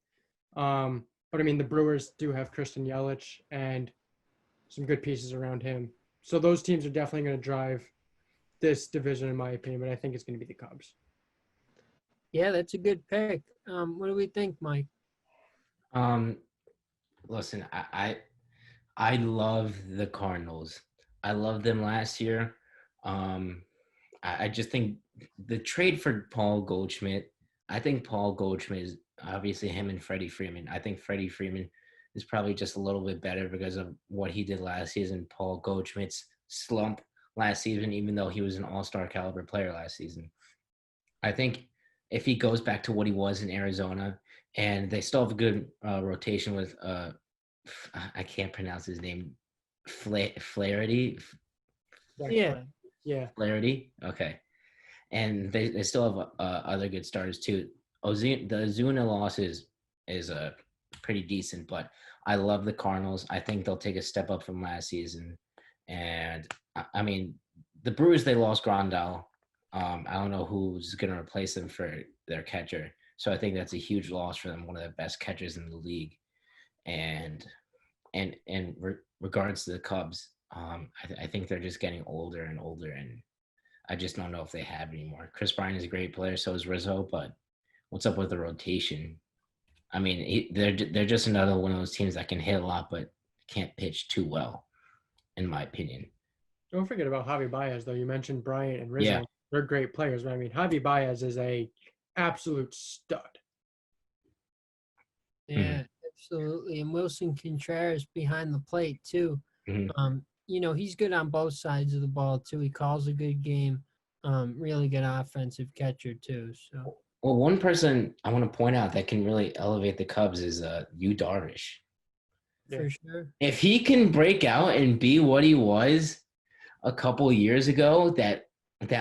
S4: But I mean, the Brewers do have Christian Yelich and some good pieces around him. So those teams are definitely going to drive this division, in my opinion. But I think it's going to be the Cubs.
S3: Yeah, that's a good pick. What do we think, Mike?
S5: Listen, I love the Cardinals. I loved them last year. I just think the trade for Paul Goldschmidt, I think Paul Goldschmidt is obviously him and Freddie Freeman. I think Freddie Freeman is probably just a little bit better because of what he did last season. Paul Goldschmidt's slump last season, even though he was an all-star caliber player last season. I think if he goes back to what he was in Arizona, and they still have a good rotation with I can't pronounce his name, Flaherty.
S3: Yeah.
S4: Yeah.
S5: Flaherty, okay, and they still have other good starters too. The Ozuna loss is pretty decent, but I love the Cardinals. I think they'll take a step up from last season, and I mean the Brewers, they lost Grandal. I don't know who's going to replace them for their catcher. So I think that's a huge loss for them, one of the best catchers in the league. And regards to the Cubs, I think they're just getting older and older, and I just don't know if they have anymore. Chris Bryant is a great player, so is Rizzo, but what's up with the rotation? I mean, they're just another one of those teams that can hit a lot, but can't pitch too well, in my opinion.
S4: Don't forget about Javi Baez, though. You mentioned Bryant and Rizzo.
S5: Yeah.
S4: They're great players, but I mean, Javi Baez is a absolute stud.
S3: Yeah, absolutely. And Wilson Contreras behind the plate too.
S5: Mhm.
S3: He's good on both sides of the ball too. He calls a good game. Really good offensive catcher too. So
S5: Well, one person I want to point out that can really elevate the Cubs is Yu Darvish.
S3: for sure.
S5: If he can break out and be what he was a couple years ago, that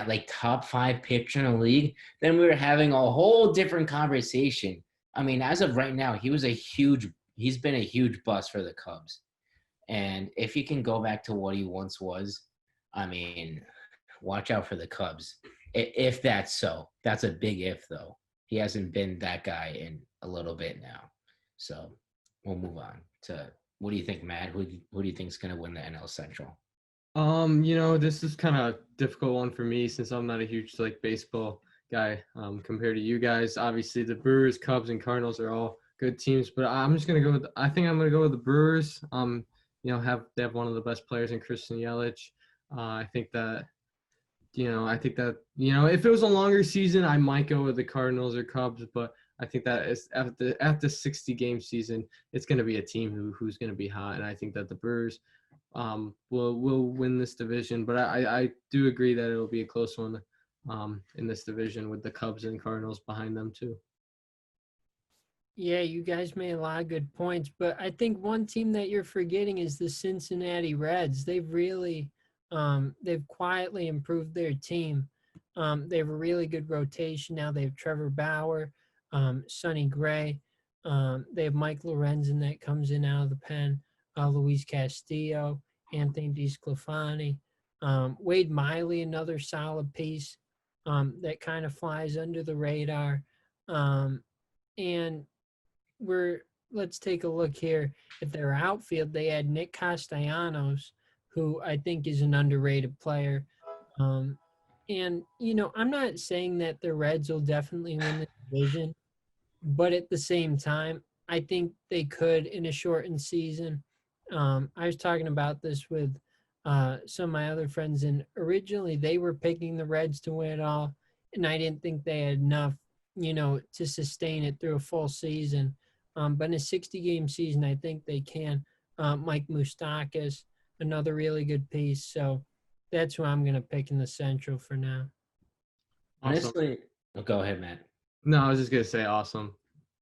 S5: like top 5 pitcher in the league, then we were having a whole different conversation. I mean, as of right now, he's been a huge bust for the Cubs. And if he can go back to what he once was, I mean, watch out for the Cubs. If that's so. That's a big if, though. He hasn't been that guy in a little bit now. So we'll move on to, what do you think, Matt? Who do you think is going to win the NL Central?
S2: This is kind of a difficult one for me since I'm not a huge baseball guy compared to you guys. Obviously, the Brewers, Cubs, and Cardinals are all good teams, but I think I'm gonna go with the Brewers. They have one of the best players in Christian Yelich. I think that if it was a longer season, I might go with the Cardinals or Cubs, but I think that is at the 60-game season, it's going to be a team who's going to be hot, and I think that the Brewers will win this division. But I do agree that it'll be a close one in this division with the Cubs and Cardinals behind them too.
S3: Yeah, you guys made a lot of good points, but I think one team that you're forgetting is the Cincinnati Reds. They've really they've quietly improved their team. They have a really good rotation now. They have Trevor Bauer, Sonny Gray. They have Mike Lorenzen that comes in out of the pen, Luis Castillo, Anthony DeSclafani, Wade Miley, another solid piece that kind of flies under the radar. And let's take a look here at their outfield. They had Nick Castellanos, who I think is an underrated player. I'm not saying that the Reds will definitely win the division, but at the same time, I think they could in a shortened season. I was talking about this with some of my other friends, and originally they were picking the Reds to win it all, and I didn't think they had enough, to sustain it through a full season. But in a 60-game season, I think they can. Mike Moustakas, another really good piece. So that's who I'm going to pick in the Central for now.
S5: Honestly, go ahead, Matt.
S2: No, I was just going to say awesome,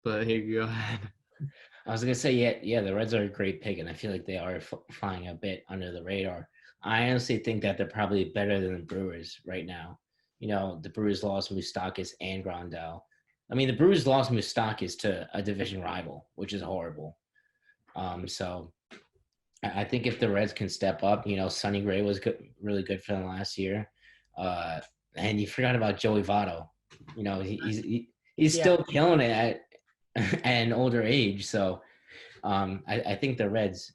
S2: but here you go ahead.
S5: I was going to say, yeah, the Reds are a great pick, and I feel like they are flying a bit under the radar. I honestly think that they're probably better than the Brewers right now. The Brewers lost Moustakas and Grandal. I mean, the Brewers lost Moustakas to a division rival, which is horrible. So I think if the Reds can step up, Sonny Gray was really good for them last year. And you forgot about Joey Votto. He's
S3: Yeah.
S5: still killing it at an older age. So I think the Reds,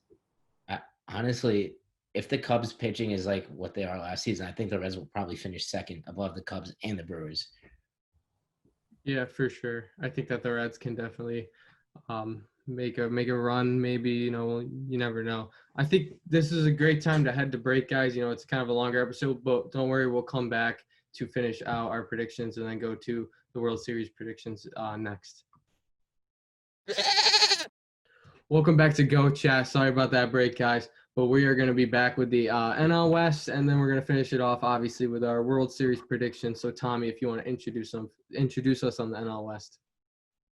S5: honestly, if the Cubs pitching is like what they are last season, I think the Reds will probably finish second above the Cubs and the Brewers.
S2: Yeah, for sure. I think that the Reds can definitely make a run. Maybe, you never know. I think this is a great time to head to break, guys. It's kind of a longer episode, but don't worry, we'll come back to finish out our predictions and then go to the World Series predictions next. Welcome back to Go Chat. Sorry about that break, guys. But we are going to be back with the NL West, and then we're going to finish it off, obviously, with our World Series predictions. So, Tommy, if you want to introduce us on the NL West.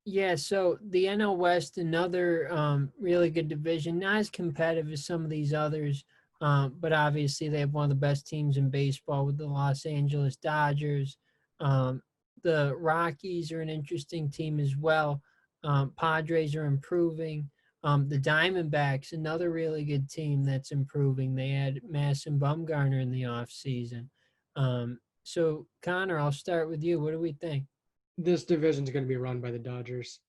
S3: Yeah, so the NL West, another really good division, not as competitive as some of these others, but obviously they have one of the best teams in baseball with the Los Angeles Dodgers. The Rockies are an interesting team as well. Padres are improving. The Diamondbacks, another really good team that's improving. They had Madison Bumgarner in the offseason. So, Connor, I'll start with you. What do we think?
S4: This division's going to be run by the Dodgers.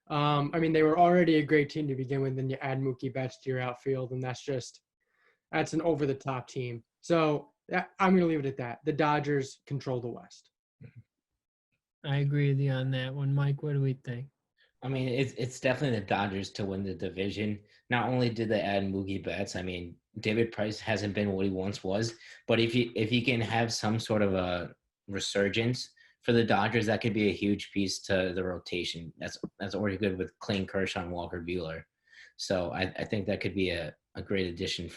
S4: I mean, they were already a great team to begin with. Then you add Mookie Betts to your outfield, and that's an over-the-top team. So I'm going to leave it at that. The Dodgers control the West.
S3: I agree with you on that one. Mike, what do we think?
S5: I mean, it's definitely the Dodgers to win the division. Not only did they add Mookie Betts, I mean, David Price hasn't been what he once was, but if he can have some sort of a resurgence for the Dodgers, that could be a huge piece to the rotation. That's already good with Clayton Kershaw and Walker Buehler. So I think that could be a great addition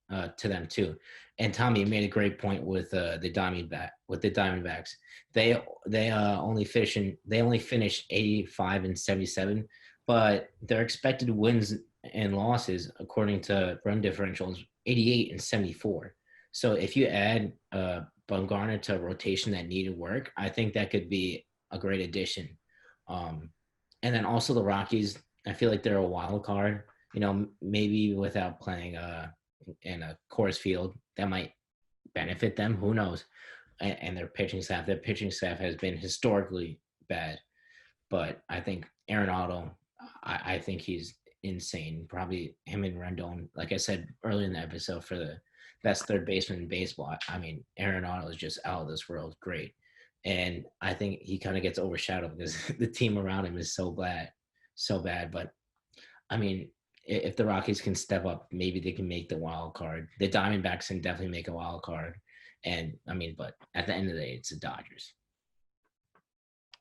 S5: to them too. And Tommy made a great point with the Diamondbacks. They only finished 85 and 77, but their expected wins and losses according to run differentials 88 and 74. So if you add Bumgarner to a rotation that needed work, I think that could be a great addition. And then also the Rockies, I feel like they're a wild card. Maybe without playing in a Coors Field, that might benefit them. Who knows? And their pitching staff. Their pitching staff has been historically bad, but I think Arenado, I think he's insane. Probably him and Rendon, like I said earlier in the episode, for the best third baseman in baseball. I mean, Arenado is just out of this world great. And I think he kind of gets overshadowed because the team around him is so bad. But I mean, if the Rockies can step up, maybe they can make the wild card. The Diamondbacks can definitely make a wild card. And I mean, but at the end of the day, it's the Dodgers.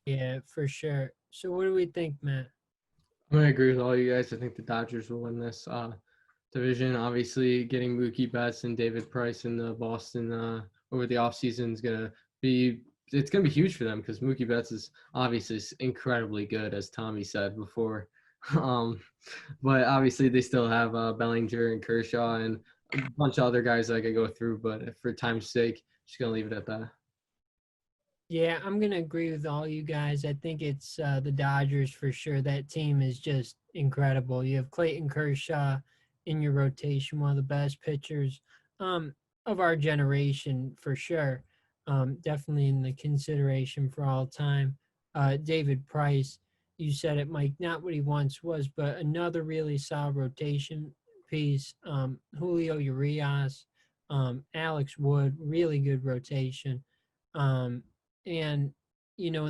S3: Yeah, for sure. So what do we think, Matt?
S2: I'm going to agree with all you guys. I think the Dodgers will win this division. Obviously, getting Mookie Betts and David Price in the Boston over the offseason is going to be – it's going to be huge for them because Mookie Betts is obviously incredibly good, as Tommy said before. But obviously they still have Bellinger and Kershaw and a bunch of other guys that I could go through, but for time's sake, just gonna leave it at that.
S3: Yeah, I'm gonna agree with all you guys. I think it's the Dodgers for sure. That team is just incredible. You have Clayton Kershaw in your rotation, one of the best pitchers of our generation for sure. Definitely in the consideration for all time. David Price. You said it, Mike, not what he once was, but another really solid rotation piece. Julio Urias, Alex Wood, really good rotation. And, in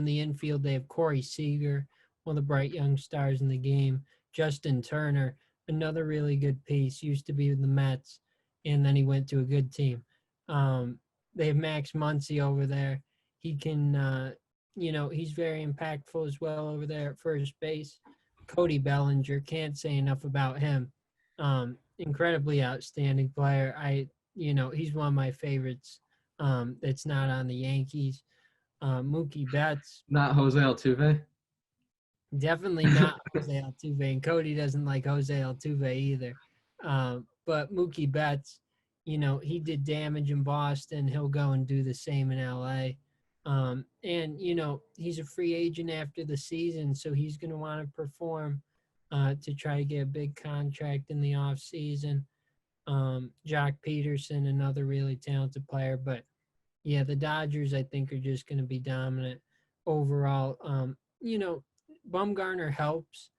S3: the infield, they have Corey Seager, one of the bright young stars in the game. Justin Turner, another really good piece, used to be with the Mets, and then he went to a good team. They have Max Muncy over there. He can he's very impactful as well over there at first base. Cody Bellinger, can't say enough about him. Incredibly outstanding player. He's one of my favorites that's not on the Yankees. Mookie Betts.
S2: Not Jose Altuve?
S3: Definitely not Jose Altuve, and Cody doesn't like Jose Altuve either. But Mookie Betts, he did damage in Boston. He'll go and do the same in LA. And he's a free agent after the season, so he's going to want to perform to try to get a big contract in the off season. Jock Peterson, another really talented player, but yeah, the Dodgers I think are just going to be dominant. overall. Bumgarner helps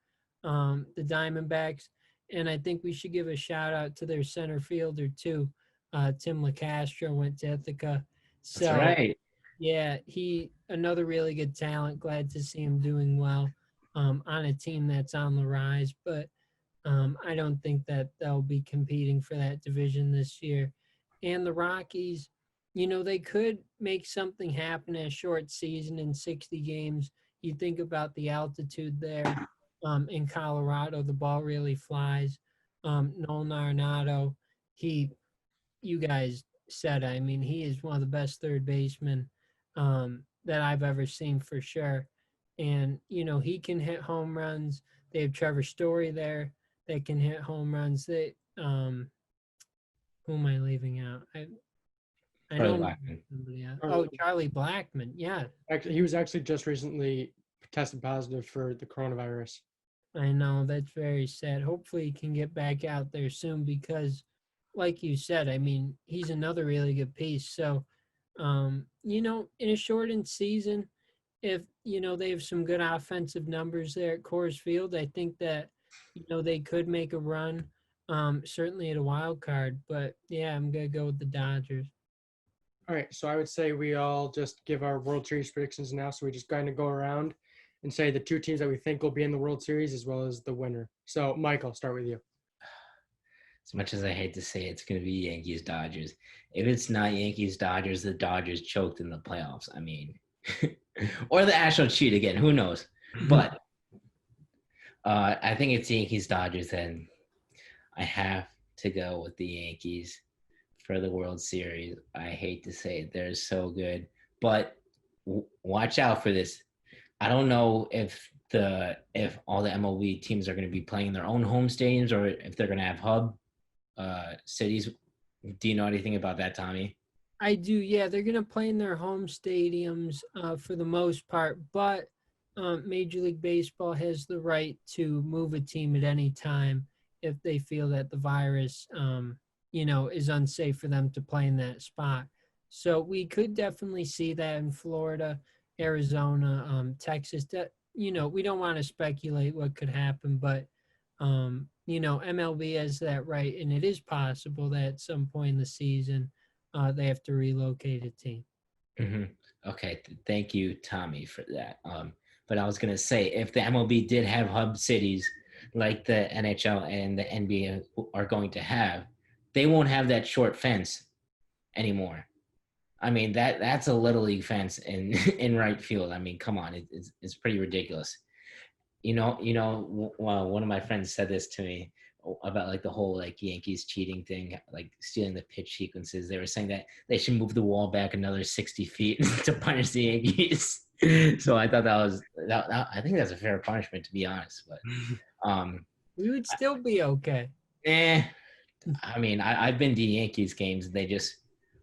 S3: the Diamondbacks, and I think we should give a shout out to their center fielder too. Tim LaCastro went to Ithaca,
S5: That's
S3: so
S5: right.
S3: yeah, he another really good talent. Glad to see him doing well on a team that's on the rise, but I don't think that they'll be competing for that division this year. And the Rockies, they could make something happen in a short season in 60 games. You think about the altitude there in Colorado, the ball really flies. Nolan Arenado, he, you guys said, I mean, he is one of the best third basemen that I've ever seen for sure. And, he can hit home runs. They have Trevor Story there that can hit home runs. Who am I leaving out? I
S5: Charlie
S3: know
S5: Blackmon.
S3: somebody else.
S4: Oh.
S3: Oh, Charlie Blackmon. Yeah,
S4: Actually, he was actually just recently tested positive for the coronavirus.
S3: I know. That's very sad. Hopefully he can get back out there soon because, like you said, I mean, he's another really good piece. So, in a shortened season, if, they have some good offensive numbers there at Coors Field, I think that, they could make a run, certainly at a wild card. But yeah, I'm going to go with the Dodgers.
S4: All right, so I would say we all just give our World Series predictions now. So we just kind of go around and say the two teams that we think will be in the World Series as well as the winner. So, Mike, I'll start with you.
S5: As much as I hate to say it, it's going to be Yankees Dodgers. If it's not Yankees Dodgers, the Dodgers choked in the playoffs. I mean, or the Astros cheat again. Who knows? But I think it's Yankees Dodgers, and I have to go with the Yankees for the World Series. I hate to say it, they're so good, but watch out for this. I don't know if all the MLB teams are going to be playing in their own home stadiums or if they're going to have hub cities. Do you know anything about that, Tommy?
S3: I do, yeah. They're going to play in their home stadiums for the most part, but Major League Baseball has the right to move a team at any time if they feel that the virus, is unsafe for them to play in that spot. So we could definitely see that in Florida, Arizona, Texas. We don't want to speculate what could happen, but MLB has that right, and it is possible that at some point in the season they have to relocate a team.
S5: Mm-hmm. Okay, thank you, Tommy, for that. But I was gonna say, if the MLB did have hub cities like the NHL and the NBA are going to have, they won't have that short fence anymore. I mean, that's a little league fence in right field. I mean, come on, it's pretty ridiculous. Well, one of my friends said this to me about like the whole like Yankees cheating thing, like stealing the pitch sequences. They were saying that they should move the wall back another 60 feet to punish the Yankees. So I thought I think that's a fair punishment, to be honest. But
S3: We would still be okay.
S5: I mean, I've been to Yankees games. They just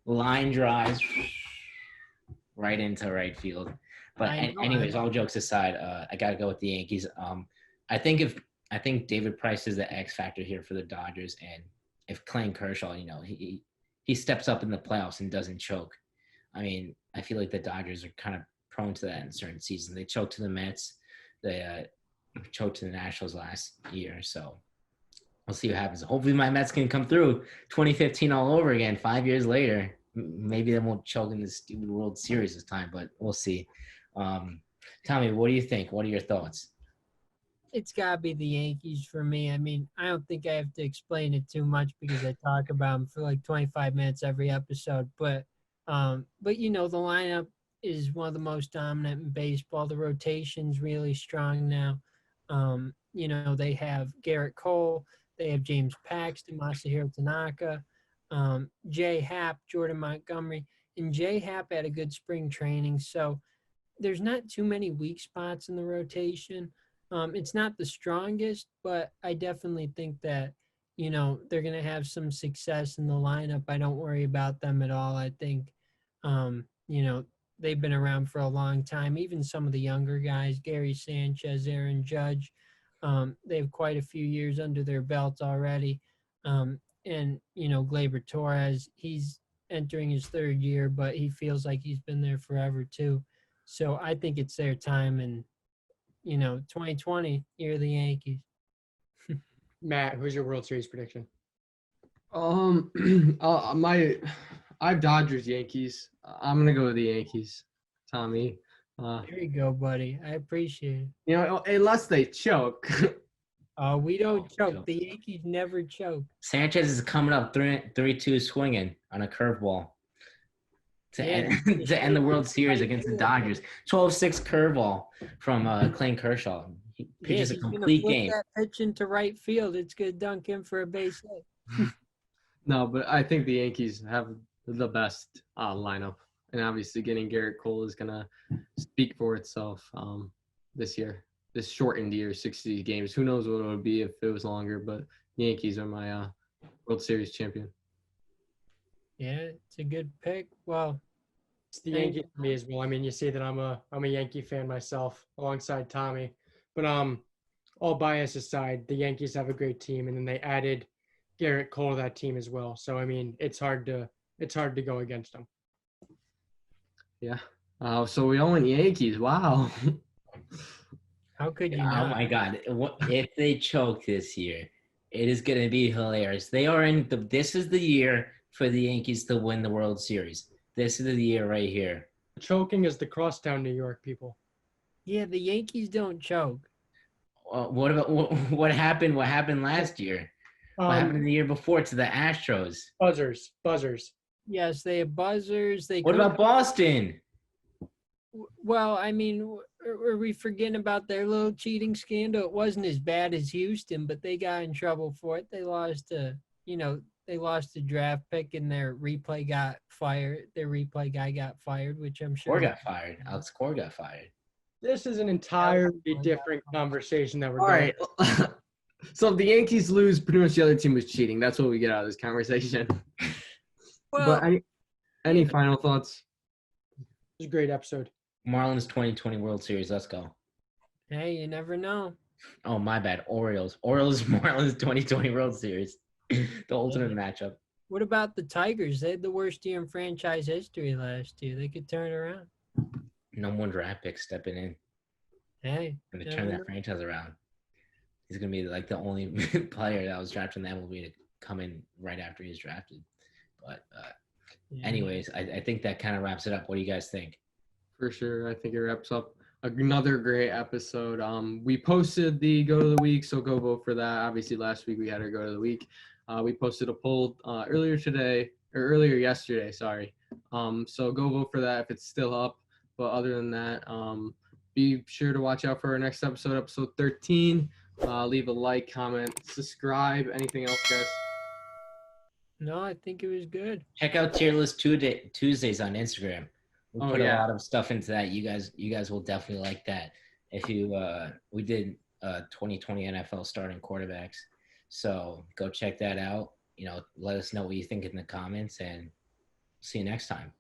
S5: line drives right into right field. But anyways, all jokes aside, I gotta go with the Yankees. I think David Price is the X factor here for the Dodgers, and if Clayton Kershaw, he steps up in the playoffs and doesn't choke. I mean, I feel like the Dodgers are kind of prone to that in certain seasons. They choked to the Mets, they choked to the Nationals last year, so we'll see what happens. Hopefully, my Mets can come through 2015 all over again. 5 years later, maybe they won't choke in this stupid World Series this time, but we'll see. Tommy, what do you think? What are your thoughts?
S3: It's got to be the Yankees for me. I mean, I don't think I have to explain it too much because I talk about them for like 25 minutes every episode. But the lineup is one of the most dominant in baseball. The rotation's really strong now. They have Garrett Cole, they have James Paxton, Masahiro Tanaka, Jay Happ, Jordan Montgomery, and Jay Happ had a good spring training. So there's not too many weak spots in the rotation. It's not the strongest, but I definitely think that, they're going to have some success in the lineup. I don't worry about them at all. I think, they've been around for a long time. Even some of the younger guys, Gary Sanchez, Aaron Judge, they have quite a few years under their belts already. And Gleyber Torres, he's entering his third year, but he feels like he's been there forever too. So I think it's their time, and 2020, year of the Yankees.
S4: Matt, who's your World Series prediction?
S2: I have Dodgers, Yankees. I'm gonna go with the Yankees, Tommy.
S3: There you go, buddy. I appreciate it.
S2: Unless they choke.
S3: We don't
S5: Oh,
S3: choke.
S5: choke.
S3: The Yankees never choke.
S5: Sanchez is coming up 3-2 swinging on a curveball to
S3: Yeah,
S5: end to end the World Series against the Dodgers. 12-6 curveball from Clayton Kershaw. He pitches a
S3: he's gonna
S5: complete
S3: flip
S5: game.
S3: that pitch into right field. It's gonna dunk in for a base hit.
S2: No, but I think the Yankees have the best lineup, and obviously getting Garrett Cole is gonna speak for itself this year. This shortened year, 60 games. Who knows what it would be if it was longer? But Yankees are my World Series champion.
S3: Yeah, it's a good pick. Well,
S4: It's the
S3: Thank
S4: Yankees for me as well. I mean, you see that I'm a Yankee fan myself alongside Tommy. But all bias aside, the Yankees have a great team, and then they added Garrett Cole to that team as well. So I mean, it's hard to go against them.
S2: Yeah. So we all went Yankees. Wow.
S3: how could you
S5: Oh
S3: not?
S5: my God! What if they choke this year? It is going to be hilarious. They are in the. This is the year for the Yankees to win the World Series. This is the year right here.
S4: Choking is the crosstown New York people.
S3: Yeah, the Yankees don't choke.
S5: What about what happened? What happened last year? What happened the year before to the Astros?
S4: Buzzers.
S3: Yes, they have buzzers. They
S5: What
S3: could.
S5: about Boston?
S3: Well, I mean, are we forgetting about their little cheating scandal? It wasn't as bad as Houston, but they got in trouble for it. They lost they lost a draft pick, and their replay got fired. Their replay guy got fired, which I'm sure.
S5: Score got fired. Alex Score got fired.
S4: This is an entirely different conversation that we're
S2: All
S4: going.
S2: right. So if the Yankees lose, pretty much the other team was cheating. That's what we get out of this conversation.
S3: Well,
S2: But any final thoughts?
S4: It was a great episode.
S5: Marlins 2020 World Series. Let's go.
S3: hey, you never know.
S5: Oh, my bad. Orioles. Marlins 2020 World Series. The ultimate matchup.
S3: What about the Tigers? They had the worst year in franchise history last year. They could turn it around.
S5: No one draft pick stepping in.
S3: Hey,
S5: Going to
S3: never
S5: turn that
S3: know.
S5: franchise around. He's going to be like the only player that was drafted in the MLB to come in right after he's drafted. But
S3: Yeah.
S5: anyways, I think that kind of wraps it up. What do you guys think?
S2: For sure. I think it wraps up another great episode. We posted the Go to the Week, so go vote for that. Obviously, last week we had our Go to the Week. We posted a poll earlier yesterday, sorry. So go vote for that if it's still up. But other than that, be sure to watch out for our next episode 13. Leave a like, comment, subscribe. Anything else, guys?
S3: No, I think it was good.
S5: Check out Tier List Tuesdays on Instagram. We
S2: Oh,
S5: put a
S2: yeah.
S5: lot of stuff into that. You guys will definitely like that. If you we did 2020 NFL starting quarterbacks. So go check that out. Let us know what you think in the comments, and see you next time.